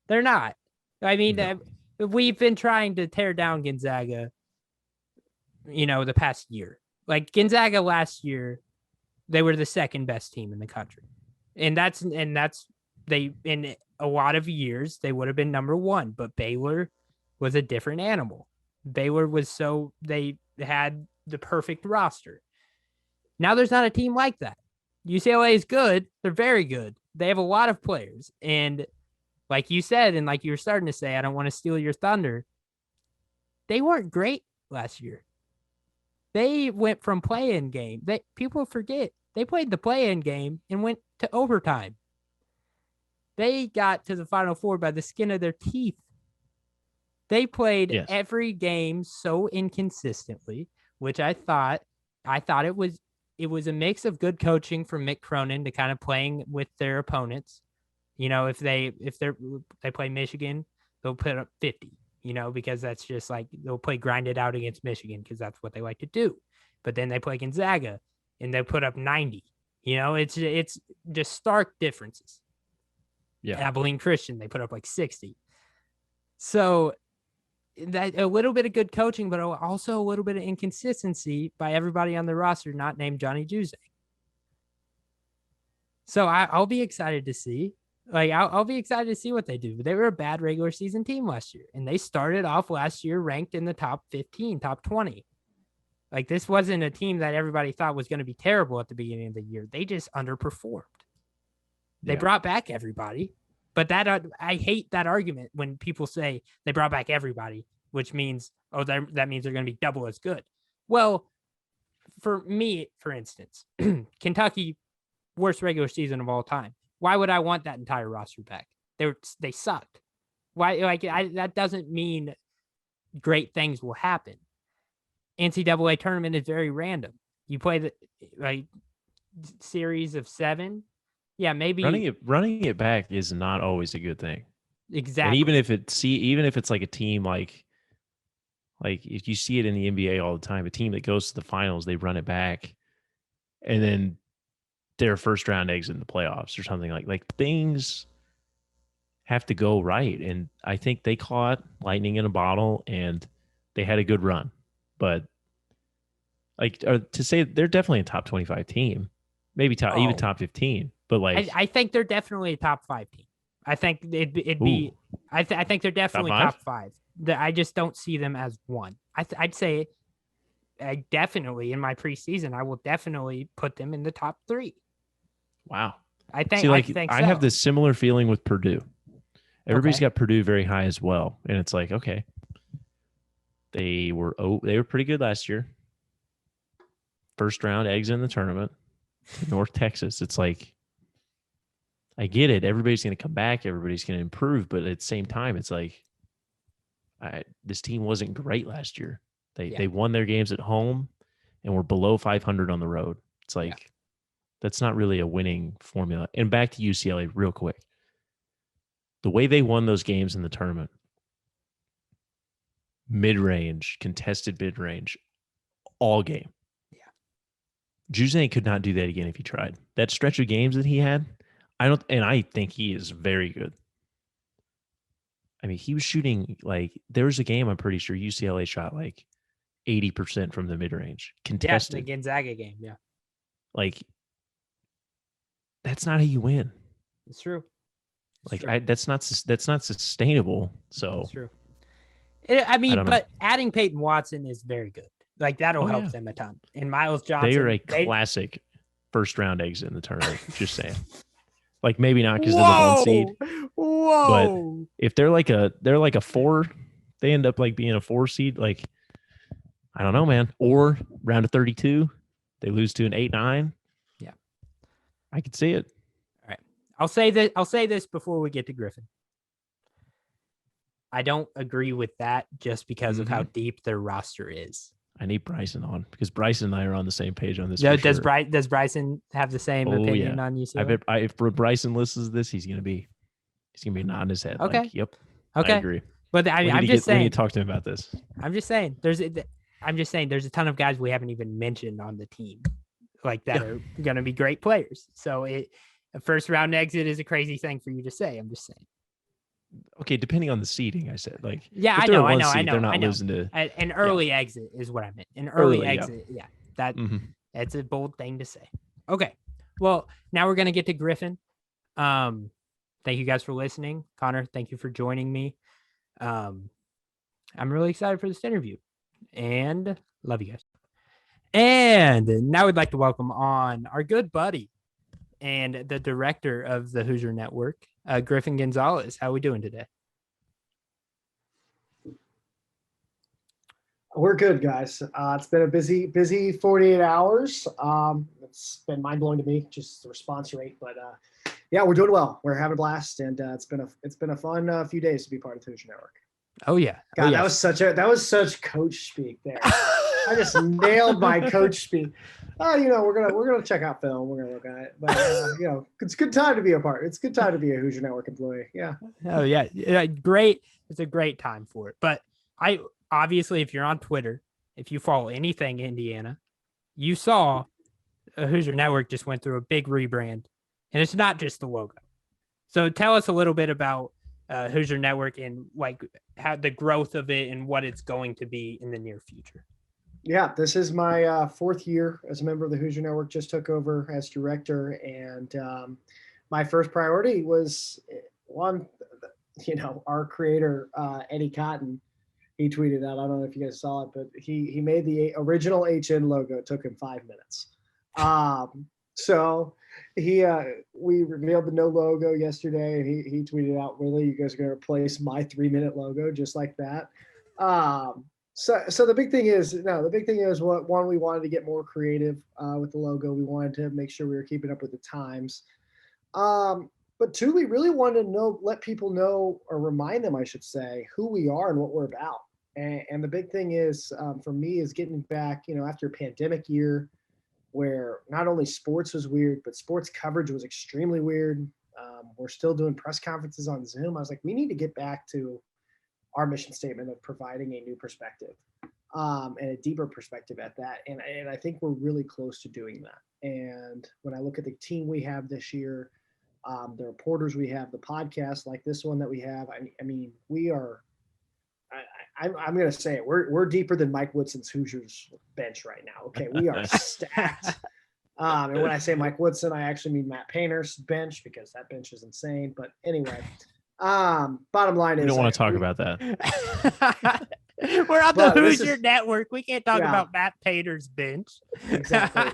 They're not. I mean, we've been trying to tear down Gonzaga, the past year. Like, Gonzaga last year, they were the second best team in the country. And they, in a lot of years, they would have been number 1, but Baylor was a different animal. Baylor they had the perfect roster. Now there's not a team like that. UCLA is good. They're very good. They have a lot of players. And like you said, and like you were starting to say, I don't want to steal your thunder. They weren't great last year. They went from play-in game. People forget. They played the play-in game and went to overtime. They got to the Final Four by the skin of their teeth. They played every game so inconsistently, which I thought it was a mix of good coaching from Mick Cronin to kind of playing with their opponents. If they play Michigan, they'll put up 50, because that's just like, they'll play grind it out against Michigan because that's what they like to do. But then they play Gonzaga and they put up 90. It's just stark differences. Yeah. Abilene Christian, they put up like 60. So that a little bit of good coaching, but also a little bit of inconsistency by everybody on the roster not named Johnny Juzang. So I'll be excited to see. Like I'll be excited to see what they do. But they were a bad regular season team last year, and they started off last year ranked in the top 15, top 20. Like this wasn't a team that everybody thought was going to be terrible at the beginning of the year. They just underperformed. They brought back everybody, but that I hate that argument when people say they brought back everybody, which means that means they're going to be double as good. Well, for me, for instance, Kentucky, worst regular season of all time. Why would I want that entire roster back? They sucked. Why? That doesn't mean great things will happen. NCAA tournament is very random. You play the series of 7. Yeah, maybe running it back is not always a good thing. Exactly. And even if it's like a team like if you see it in the NBA all the time, a team that goes to the finals, they run it back, and then their first round exit in the playoffs or something like things have to go right. And I think they caught lightning in a bottle, and they had a good run. But to say they're definitely a top 25 team, maybe even top 15. But I think they're definitely a top 5 team. I think it'd be. I think they're definitely top 5. I just don't see them as one. I'd say, I definitely in my preseason, I will definitely put them in the top 3. Wow. I think. I have this similar feeling with Purdue. Everybody's got Purdue very high as well, and it's like, okay, they were pretty good last year. First round exit in the tournament, North Texas. It's like, I get it. Everybody's going to come back. Everybody's going to improve. But at the same time, it's like, this team wasn't great last year. They won their games at home and were below 500 on the road. It's like, that's not really a winning formula. And back to UCLA real quick. The way they won those games in the tournament, mid-range, contested mid-range, all game. Juzang could not do that again if he tried. That stretch of games that he had, I think he is very good. I mean, he was shooting there was a game, I'm pretty sure UCLA shot 80% from the mid-range. Contested. Yeah, the Gonzaga game, yeah. That's not how you win. It's true. That's not sustainable. So it's true. But adding Peyton Watson is very good. That'll help them a ton. And Miles Johnson. They are a classic first round exit in the tournament. Just saying. Maybe not because they're the 1 seed. Whoa. But if they're like a 4, they end up being a 4 seed. I don't know, man. Or round of 32, they lose to an 8-9. Yeah. I could see it. All right. I'll say this before we get to Griffin. I don't agree with that just because of how deep their roster is. I need Bryson on because Bryson and I are on the same page on this. Yeah, does Bryson have the same opinion on UCLA? If Bryson listens to this, he's gonna be nodding his head. Okay. Yep. Okay. I agree. But I'm just saying. We need to talk to him about this. I'm just saying. There's a ton of guys we haven't even mentioned on the team, that are gonna be great players. So a first round exit is a crazy thing for you to say. I'm just saying. Okay, depending on the seeding, I said I know. They're not losing to an early exit is what I meant. An early exit, that's a bold thing to say. Okay, well now we're gonna get to Griffin. Thank you guys for listening, Connor. Thank you for joining me. I'm really excited for this interview, and love you guys. And now we'd like to welcome on our good buddy and the director of the Hoosier Network, Griffin Gonzalez. How are we doing today? We're good, guys. It's been a busy 48 hours. It's been mind-blowing to me, just the response rate. But we're doing well. We're having a blast, and it's been a fun few days to be part of the Hoosier Network. Oh yeah, God, that was such coach speak there. I just nailed my coach speak. We're gonna check out film. We're gonna look at it, but it's a good time to be a part. It's a good time to be a Hoosier Network employee. Yeah. Oh yeah, great. It's a great time for it. But obviously, if you're on Twitter, if you follow anything Indiana, you saw a Hoosier Network just went through a big rebrand, and it's not just the logo. So tell us a little bit about Hoosier Network and how the growth of it and what it's going to be in the near future. Yeah, this is my 4th year as a member of the Hoosier Network. Just took over as director, and my first priority was one, our creator, Eddie Cotton, he tweeted out, I don't know if you guys saw it, but he made the original HN logo. It took him 5 minutes. So we revealed the no logo yesterday, and he tweeted out, really, you guys are going to replace my 3-minute logo just like that? So the big thing is, one, we wanted to get more creative with the logo. We wanted to make sure we were keeping up with the times. But two, we really wanted to let people know, or remind them, I should say, who we are and what we're about. And the big thing is, for me, is getting back, after a pandemic year where not only sports was weird, but sports coverage was extremely weird. We're still doing press conferences on Zoom. I was like, we need to get back to our mission statement of providing a new perspective, and a deeper perspective at that. And I think we're really close to doing that. And when I look at the team we have this year, the reporters we have, the podcast like this one that we have, I mean, we are, I'm going to say it. We're deeper than Mike Woodson's Hoosiers bench right now. Okay. We are stacked. And when I say Mike Woodson, I actually mean Matt Painter's bench, because that bench is insane. But anyway, bottom line is, we don't want to talk about that. We're on the Hoosier Network. We can't talk about Matt Painter's bench. Exactly.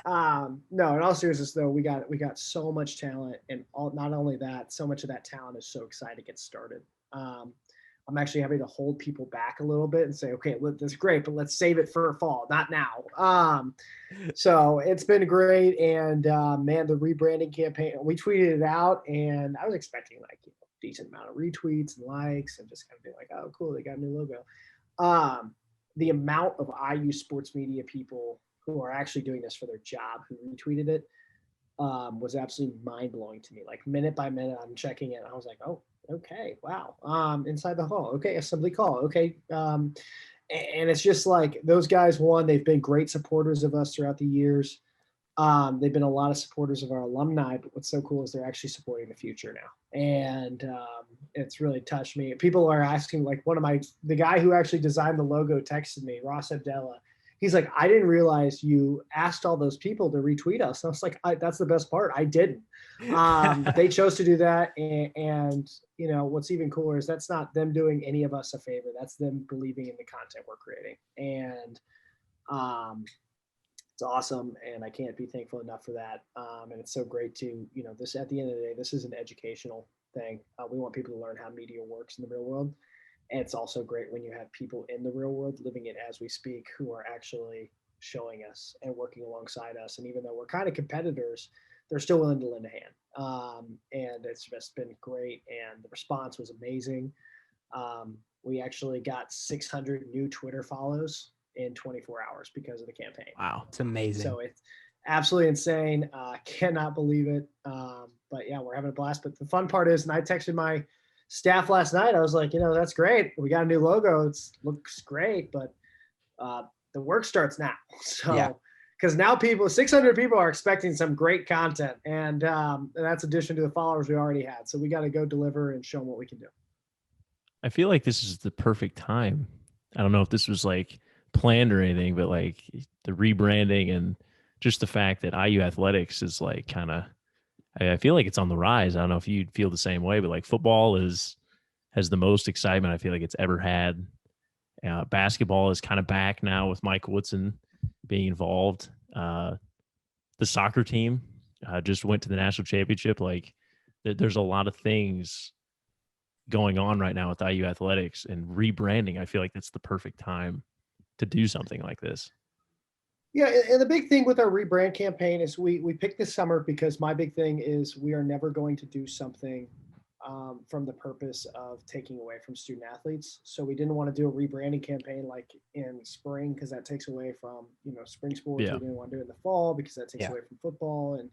No, in all seriousness though, we got so much talent, and not only that, so much of that talent is so excited to get started. I'm actually having to hold people back a little bit and say, okay, that's great, but let's save it for fall, not now. So it's been great. And man, the rebranding campaign, we tweeted it out, and I was expecting like decent amount of retweets and likes, and just kind of be like, oh, cool, they got a new logo. The amount of IU sports media people who are actually doing this for their job who retweeted it was absolutely mind blowing to me. Like minute by minute, I'm checking it, and I was like, oh, okay, wow. Inside the hall, okay, assembly call, okay. And it's just like those guys, one, they've been great supporters of us throughout the years. They've been a lot of supporters of our alumni, but what's so cool is they're actually supporting the future now. And it's really touched me. People are asking, like the guy who actually designed the logo texted me, Ross Abdella. He's like, I didn't realize you asked all those people to retweet us. And I was like, that's the best part. I didn't. They chose to do that. And what's even cooler is that's not them doing any of us a favor. That's them believing in the content we're creating. And it's awesome, and I can't be thankful enough for that. And it's so great to, this, at the end of the day, this is an educational thing. We want people to learn how media works in the real world. And it's also great when you have people in the real world living it as we speak, who are actually showing us and working alongside us. And even though we're kind of competitors, they're still willing to lend a hand. And it's just been great. And the response was amazing. We actually got 600 new Twitter follows in 24 hours because of the campaign. Wow, it's amazing. So it's absolutely insane. Cannot believe it. But yeah, we're having a blast. But the fun part is, and I texted my staff last night, I was like, that's great. We got a new logo. It looks great, but the work starts now. So, because now 600 people are expecting some great content, and that's addition to the followers we already had. So we got to go deliver and show them what we can do. I feel like this is the perfect time. I don't know if this was like planned or anything, but like the rebranding and just the fact that IU athletics is like kind of, I feel like it's on the rise. I don't know if you'd feel the same way, but like football has the most excitement I feel like it's ever had. Basketball is kind of back now with Mike Woodson being involved. The soccer team just went to the national championship. Like there's a lot of things going on right now with IU athletics, and rebranding, I feel like that's the perfect time to do something like this. Yeah, and the big thing with our rebrand campaign is we picked this summer because my big thing is we are never going to do something from the purpose of taking away from student athletes. So we didn't want to do a rebranding campaign like in spring, because that takes away from spring sports. Yeah. We didn't want to do it in the fall because that takes away from football and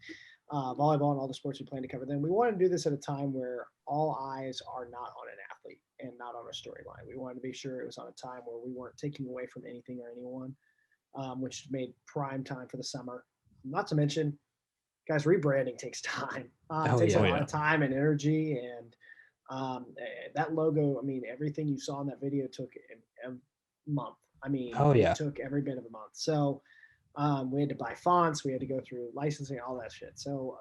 volleyball and all the sports we plan to cover. Then we wanted to do this at a time where all eyes are not on an athlete and not on a storyline. We wanted to be sure it was on a time where we weren't taking away from anything or anyone, which made prime time for the summer. Not to mention, guys, rebranding takes time. It takes a lot of time and energy. And that logo, I mean, everything you saw in that video took a month. I mean, it took every bit of a month. So we had to buy fonts. We had to go through licensing, all that shit. So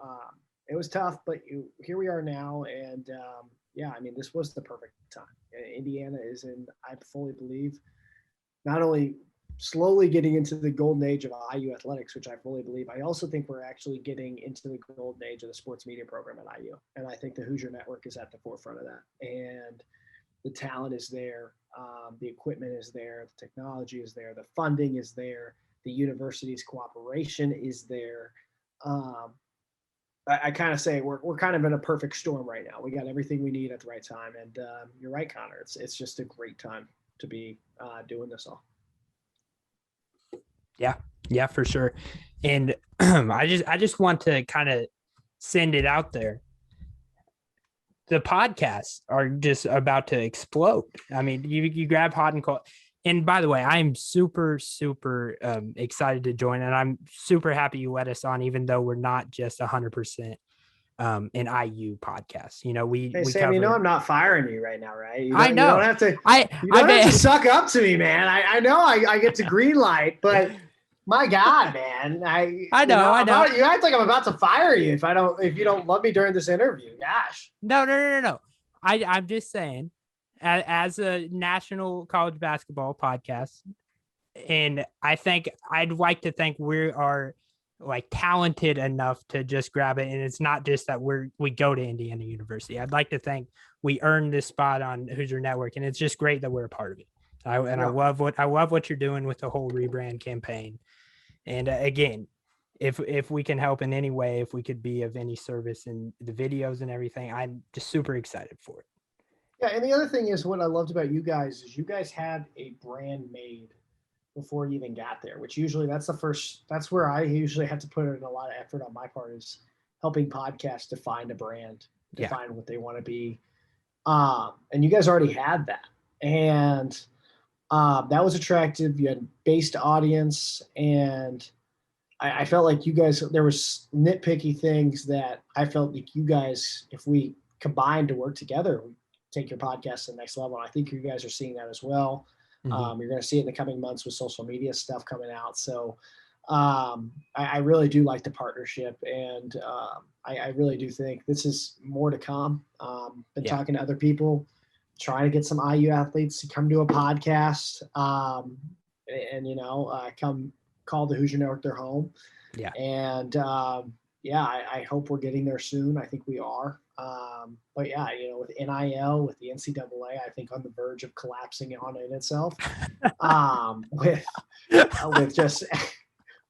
It was tough, but here we are now. And yeah, I mean, this was the perfect time. Indiana is I fully believe, not only slowly getting into the golden age of IU athletics, which I fully believe. I also think we're actually getting into the golden age of the sports media program at IU. And I think the Hoosier Network is at the forefront of that. And the talent is there. The equipment is there. The technology is there. The funding is there. The university's cooperation is there. I kind of say we're kind of in a perfect storm right now. We got everything we need at the right time. And you're right, Connor. It's just a great time to be doing this all. Yeah, for sure. And I just want to kind of send it out there. The podcasts are just about to explode. I mean, you grab hot and cold. And by the way, I'm super, super excited to join, and I'm super happy you let us on, even though we're not just 100% an IU podcast. You know, we Sam, cover... you know I'm not firing you right now, right? I know. You don't have to. You don't have to suck up to me, man. I know I get to green light, but my God, man, I know. You act like I'm about to fire you if you don't love me during this interview. Gosh. No. I'm just saying, as a national college basketball podcast, and I think I'd like to think we are like talented enough to just grab it. And it's not just that we go to Indiana University. I'd like to think we earned this spot on Hoosier Network, and it's just great that we're a part of it. I love what you're doing with the whole rebrand campaign. And again, if we can help in any way, if we could be of any service in the videos and everything, I'm just super excited for it. Yeah, and the other thing is what I loved about you guys is you guys had a brand made before you even got there, which usually that's where I usually have to put in a lot of effort on my part, is helping podcasts define a brand, define what they want to be. And you guys already had that. And that was attractive. You had based audience, and I felt like you guys, there was nitpicky things that I felt like you guys, if we combined to work together, we take your podcast to the next level. I think you guys are seeing that as well. Mm-hmm. You're going to see it in the coming months with social media stuff coming out. So I really do like the partnership, and I really do think this is more to come. Been talking to other people, trying to get some IU athletes to come to a podcast and come call the Hoosier Network their home. Yeah. And I hope we're getting there soon. I think we are. But yeah, with NIL, with the NCAA, I think on the verge of collapsing on it itself. With just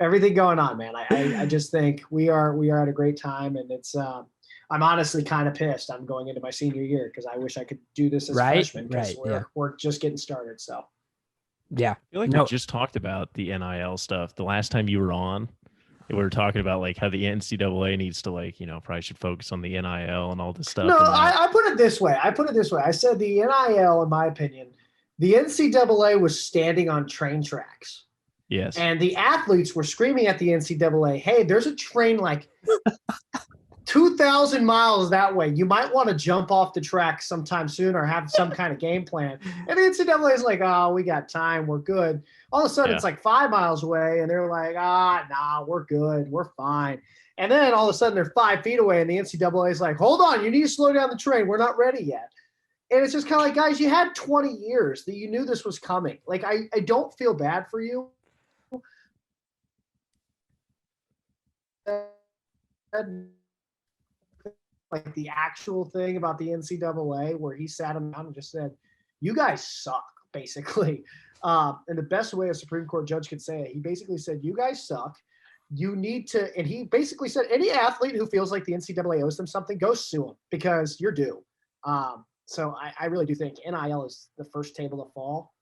everything going on, man. I just think we are at a great time, and it's I'm honestly kind of pissed. I'm going into my senior year because I wish I could do this as a freshman, because we're just getting started. So yeah, I feel like we just talked about the NIL stuff the last time you were on. We were talking about like how the NCAA needs to probably should focus on the NIL and all this stuff. No, I put it this way. I said the NIL, in my opinion, the NCAA was standing on train tracks. Yes. And the athletes were screaming at the NCAA, hey, there's a train like 2,000 miles that way. You might want to jump off the track sometime soon or have some kind of game plan. And the NCAA is like, oh, we got time. We're good. All of a sudden, it's like 5 miles away, and they're like, nah, we're good. We're fine. And then all of a sudden, they're 5 feet away, and the NCAA is like, hold on, you need to slow down the train. We're not ready yet. And it's just kind of like, guys, you had 20 years that you knew this was coming. Like, I don't feel bad for you. Like the actual thing about the NCAA, where he sat him down and just said, you guys suck, basically. And the best way a Supreme Court judge could say it, he basically said, you guys suck. You need to, and he basically said, any athlete who feels like the NCAA owes them something, go sue them because you're due. So I really do think NIL is the first table to fall.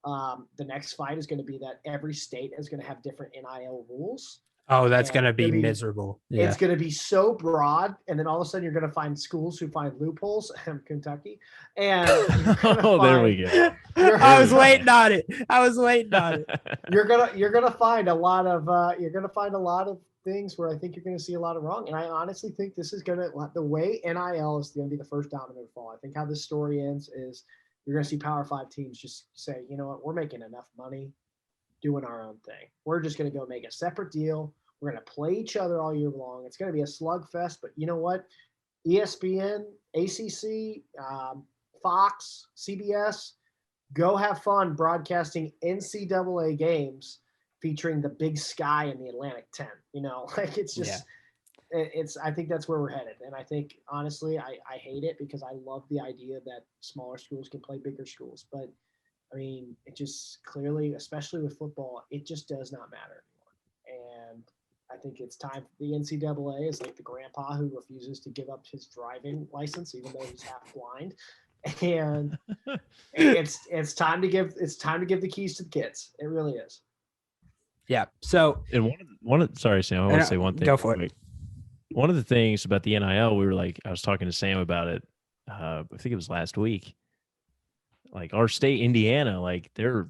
The next fight is going to be that every state is going to have different NIL rules. Oh, that's going to be miserable. Yeah. It's going to be so broad. And then all of a sudden you're going to find schools who find loopholes in Kentucky. And there we go. I was waiting on it. You're going to find a lot of things where I think you're going to see a lot of wrong. And I honestly think this is the way NIL is going to be the first domino to fall. I think how this story ends is you're going to see Power 5 teams just say, you know what, we're making enough money doing our own thing. We're just going to go make a separate deal We're going to play each other all year long. It's going to be a slugfest, but you know what? ESPN, ACC, Fox, CBS, go have fun broadcasting NCAA games featuring the Big Sky in the Atlantic 10. Like it's just I think that's where we're headed. And I think, honestly, I hate it because I love the idea that smaller schools can play bigger schools. But, I mean, it just clearly, especially with football, it just does not matter anymore. And I think it's time. The NCAA is like the grandpa who refuses to give up his driving license, even though he's half blind. And it's time to give the keys to the kids. It really is. Yeah. So, and sorry, Sam, I want to say one thing. Go for it. One of the things about the NIL, I was talking to Sam about it. I think it was last week. Like our state, Indiana, like they're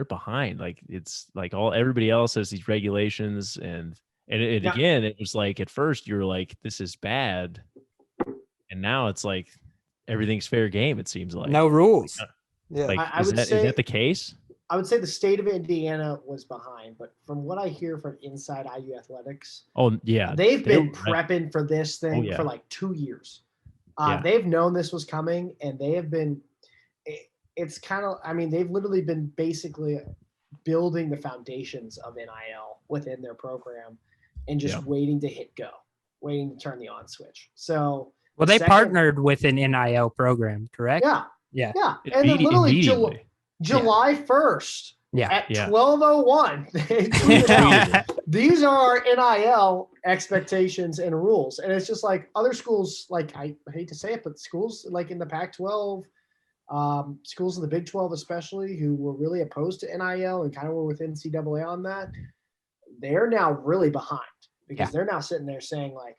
behind. Like it's like everybody else has these regulations, and again, it was like at first you were like, this is bad, and now it's like everything's fair game. It seems like no rules. Yeah, like is that the case? I would say the state of Indiana was behind, but from what I hear from inside IU athletics, they've been prepping for this thing for like 2 years. They've known this was coming, and they have been. It's kind of, I mean, they've literally been basically building the foundations of NIL within their program, and just waiting to hit go, waiting to turn the on switch. So, well, they partnered with an NIL program, correct? Yeah. And then literally July 1st at 12:01. These are NIL expectations and rules. And it's just like other schools, like I hate to say it, but schools like in the Pac-12, schools in the Big 12 especially, who were really opposed to NIL and kind of were with NCAA on that, they're now really behind because they're now sitting there saying like,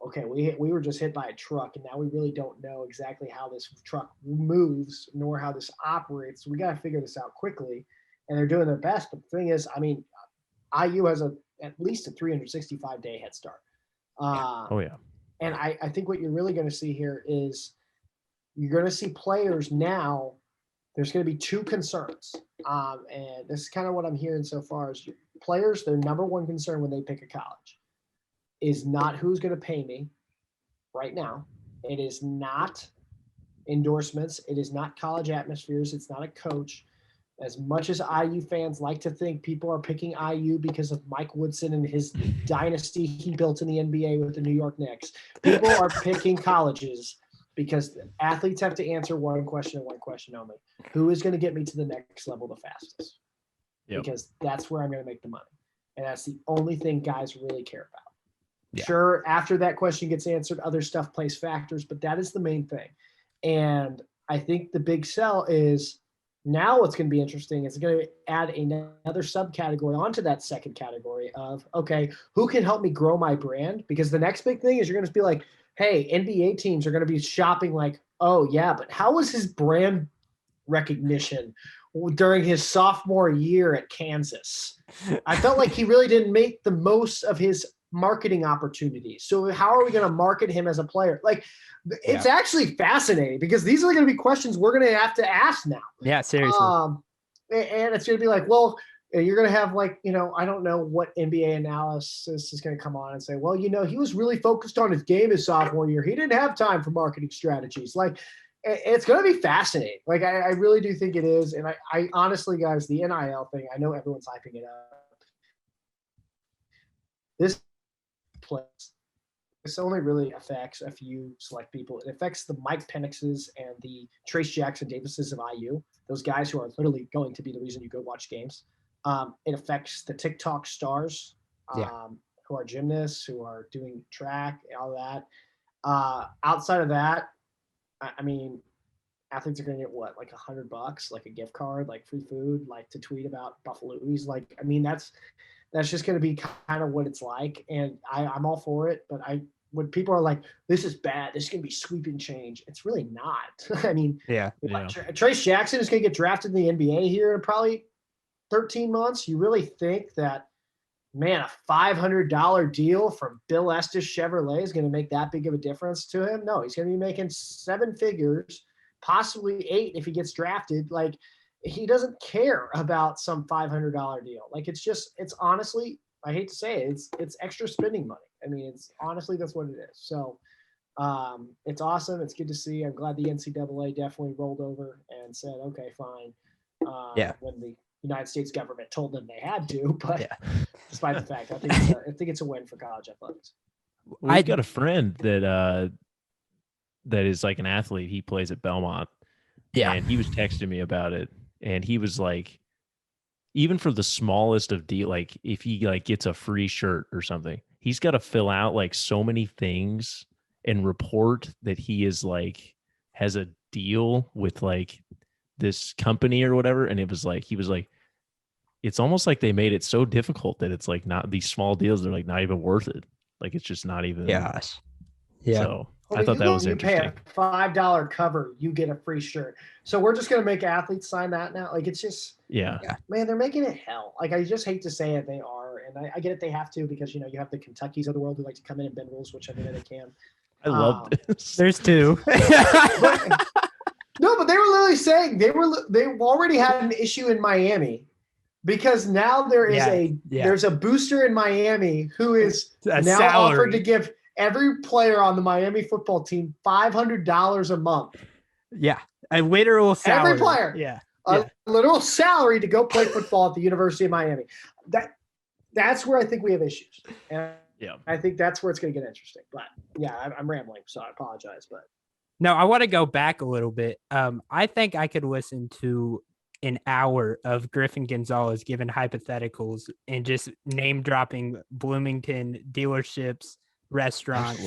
okay, we were just hit by a truck, and now we really don't know exactly how this truck moves nor how this operates. So we got to figure this out quickly, and they're doing their best. But the thing is, I mean, IU has at least a 365-day head start. And I think what you're really going to see here is you're going to see players now. There's going to be two concerns, and this is kind of what I'm hearing so far is players, their number one concern when they pick a college is not who's going to pay me right now. It is not endorsements. It is not college atmospheres. It's not a coach. As much as IU fans like to think people are picking IU because of Mike Woodson and his dynasty he built in the NBA with the New York Knicks, people are picking colleges because athletes have to answer one question and one question only. Who is going to get me to the next level the fastest? Because that's where I'm going to make the money. And that's the only thing guys really care about. Yeah. Sure, after that question gets answered, other stuff plays factors, but that is the main thing. And I think the big sell is now what's going to be interesting is going to add another subcategory onto that second category of, okay, who can help me grow my brand? Because the next big thing is you're going to be like, hey, NBA teams are going to be shopping like, oh, yeah, but how was his brand recognition during his sophomore year at Kansas? I felt like he really didn't make the most of his marketing opportunities. So how are we going to market him as a player? Like, it's actually fascinating because these are going to be questions we're going to have to ask now. Yeah, seriously. And it's going to be like, well, you're going to have like, I don't know what NBA analysis is going to come on and say, well, he was really focused on his game his sophomore year. He didn't have time for marketing strategies. Like, it's going to be fascinating. Like, I really do think it is. And I honestly, guys, the NIL thing, I know everyone's hyping it up. This only really affects a few select people. It affects the Mike Penixes and the Trace Jackson Davises of IU, those guys who are literally going to be the reason you go watch games. It affects the TikTok stars who are gymnasts, who are doing track, all that. Outside of that, I mean, athletes are going to get what, like $100, like a gift card, like free food, like to tweet about Buffalo's. Like, I mean, that's just going to be kind of what it's like. And I'm all for it. But when people are like, this is bad, this is going to be sweeping change, it's really not. I mean, Trace Jackson is going to get drafted in the NBA here in probably 13 months. You really think that, man, a $500 deal from Bill Estes Chevrolet is going to make that big of a difference to him? No, he's going to be making 7 figures, possibly 8 if he gets drafted. Like, he doesn't care about some $500 deal. Like, it's honestly, I hate to say it, it's extra spending money. I mean, it's honestly, that's what it is. So it's awesome. It's good to see. I'm glad the NCAA definitely rolled over and said, okay, fine. When the United States government told them they had to, but despite the fact, I think it's a win for college athletics. We've got a friend that is like an athlete. He plays at Belmont. Yeah. And he was texting me about it. And he was like, even for the smallest of deal, like if he like gets a free shirt or something, he's got to fill out like so many things and report that he is like has a deal with like this company or whatever. And it was like he was like, it's almost like they made it so difficult that it's like not these small deals, they're like not even worth it. Like it's just not even. Gosh. Yeah. So I thought that was interesting. You pay a $5 cover, you get a free shirt. So we're just gonna make athletes sign that now. Like it's just man, they're making it hell. Like I just hate to say it, they are, and I get it, they have to because you have the Kentuckys of the world who like to come in and bend rules, which I think they can. I love this. There's two. But they were literally saying they've already had an issue in Miami because now there is there's a booster in Miami who is now offered to give every player on the Miami football team $500 a month. Yeah, a literal salary. Every player. A literal salary to go play football at the University of Miami. That's where I think we have issues. And I think that's where it's going to get interesting. But I'm rambling, so I apologize. But no, I want to go back a little bit. I think I could listen to an hour of Griffin Gonzalez giving hypotheticals and just name dropping Bloomington dealerships, restaurants,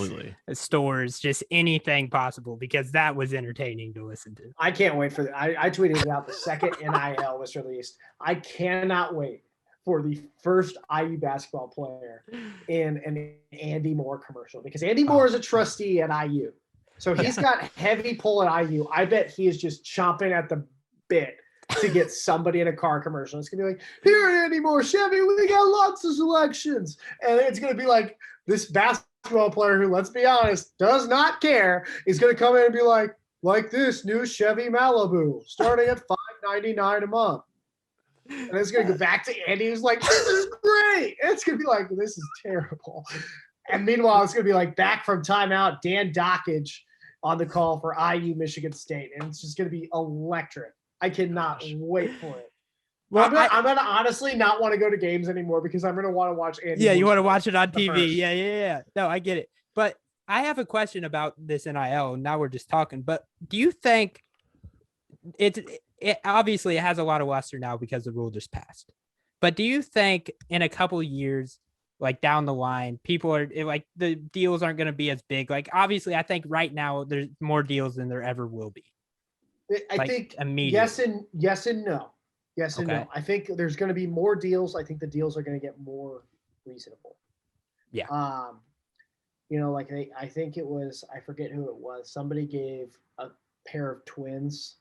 stores, just anything possible, because that was entertaining to listen to. I can't wait for that. I tweeted it out the second NIL was released. I cannot wait for the first IU basketball player in an Andy Moore commercial, because Andy Moore is a trustee at IU. So he's got heavy pull at IU. I bet he is just chomping at the bit to get somebody in a car commercial. It's going to be like, here at Andy Moore Chevy, we got lots of selections. And it's going to be like this basketball player who, let's be honest, does not care, is going to come in and be like this new Chevy Malibu starting at $599 a month. And it's going to go back to Andy who's like, this is great. And it's going to be like, this is terrible. And meanwhile, it's going to be like back from timeout, Dan Dockage on the call for IU Michigan State. And it's just going to be electric. I cannot wait for it. Well, I'm gonna honestly not want to go to games anymore because I'm gonna want to watch Andy. Yeah, you want to watch it on TV. Yeah. No, I get it. But I have a question about this NIL. Now we're just talking. But do you think it obviously it has a lot of luster now because the rule just passed? But do you think in a couple of years, like down the line, people are like the deals aren't going to be as big? Like obviously, I think right now there's more deals than there ever will be. I think yes and no. Yes and no. I think there's going to be more deals. I think the deals are going to get more reasonable. Yeah. Like I think it was, I forget who it was. Somebody gave a pair of twins.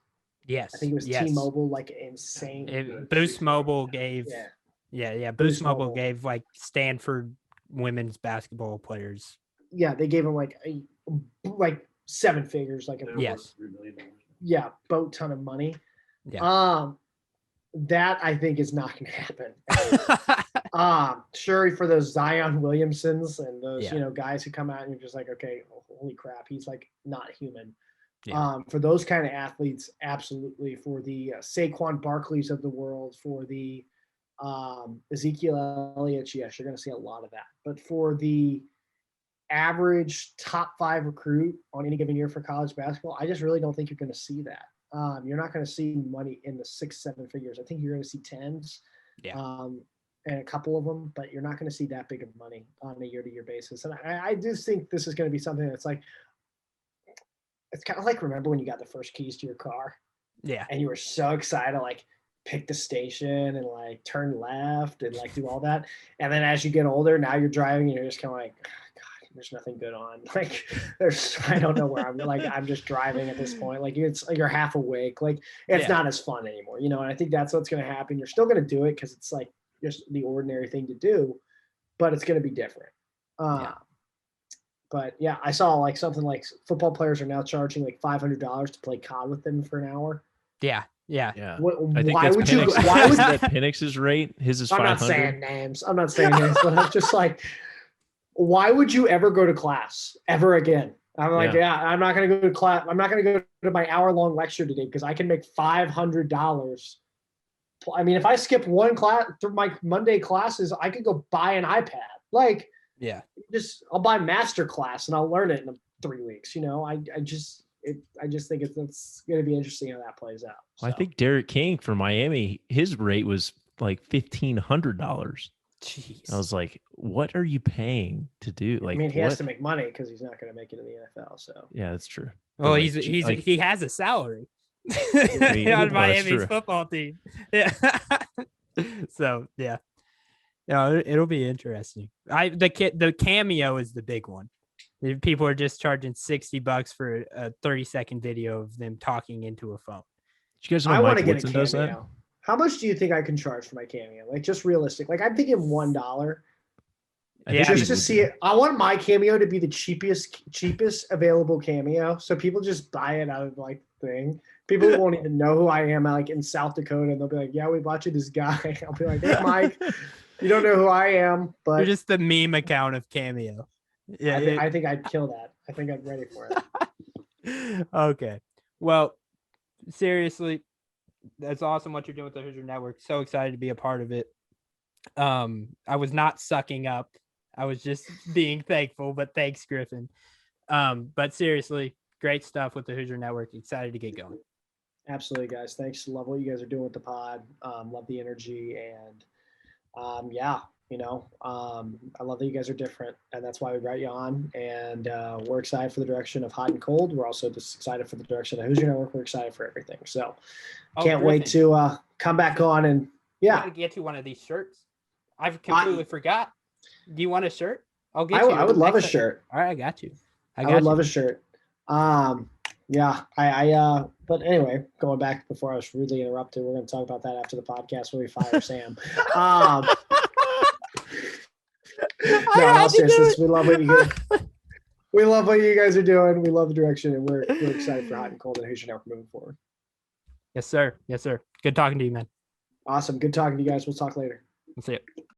Yes. I think it was T-Mobile, like insane. Boost Mobile gave. Yeah. Boost Mobile gave like Stanford women's basketball players. Yeah, they gave them like seven figures, like yes. $3 million. Yeah, boat ton of money. Yeah. That I think is not going to happen. Sure, for those Zion Williamsons and those guys who come out and you're just like, okay, holy crap, he's like not human. Yeah. For those kind of athletes, absolutely. For the Saquon Barkleys of the world, for the Ezekiel Elliott, yes, you're going to see a lot of that. But for the average top 5 recruit on any given year for college basketball, I just really don't think you're going to see that. You're not going to see money in the 6-7 figures. I think you're going to see 10s, and a couple of them, but you're not going to see that big of money on a year-to-year basis. And I do think this is going to be something that's like, it's kind of like, remember when you got the first keys to your car? Yeah. And you were so excited to like pick the station and like turn left and like do all that. And then as you get older, now you're driving and you're just kind of like, there's nothing good on. Like I don't know where I'm just driving at this point. Like it's like you're half awake. Like it's not as fun anymore, and I think that's what's going to happen. You're still going to do it because it's like just the ordinary thing to do, but it's going to be different. But yeah, I saw like something like football players are now charging like $500 to play COD with them for an hour. Yeah. Yeah. Why would you? Penix, Why would that Penix's rate? His is 500. I'm not saying names, but I'm just like, why would you ever go to class ever again? I'm like, I'm not going to go to class. I'm not going to go to my hour-long lecture today because I can make $500. I mean, if I skip one class through my Monday classes, I could go buy an iPad. Like, I'll buy master class and I'll learn it in 3 weeks. I just think it's going to be interesting how that plays out. So. Well, I think Derek King for Miami, his rate was like $1,500. Jeez. I was like, what are you paying to do? Like, he has to make money because he's not going to make it in the NFL. So yeah, that's true. Well, he has a salary on Miami's football team. Yeah. So yeah, it'll be interesting. The cameo is the big one. People are just charging $60 for a 30-second video of them talking into a phone. Did you guys know I want to Mike get a Woodson cameo. does that? How much do you think I can charge for my cameo? Like, just realistic. Like, I'm thinking $1. Just to see it. I want my cameo to be the cheapest available cameo. So people just buy it out of like thing. People won't even know who I am, like in South Dakota, and they'll be like, "Yeah, we bought you this guy." I'll be like, "Hey, Mike, you don't know who I am, but you're just the meme account of cameo." Yeah, I think I'd kill that. I think I'm ready for it. Okay. Well, seriously, that's awesome what you're doing with the Hoosier Network. So excited to be a part of it. I was not sucking up. I was just being thankful, but thanks, Griffin. But seriously, great stuff with the Hoosier Network. Excited to get going. Absolutely, guys. Thanks. Love what you guys are doing with the pod. Love the energy, and I love that you guys are different, and that's why we brought you on. And we're excited for the direction of Hot and Cold. We're also just excited for the direction of the Hoosier Network. We're excited for everything. So can't wait to come back on and I gotta get you one of these shirts. I've completely forgot. Do you want a shirt? I'll get you. I would love a shirt. All right, I got you. I would love a shirt. But anyway, going back before I was rudely interrupted, we're going to talk about that after the podcast when we fire Sam. No, in all seriousness, we love what you guys are doing. We love the direction, and we're excited for Hot and Cold and Hoosier Network moving forward. Yes, sir. Yes, sir. Good talking to you, man. Awesome. Good talking to you guys. We'll talk later. We'll see you.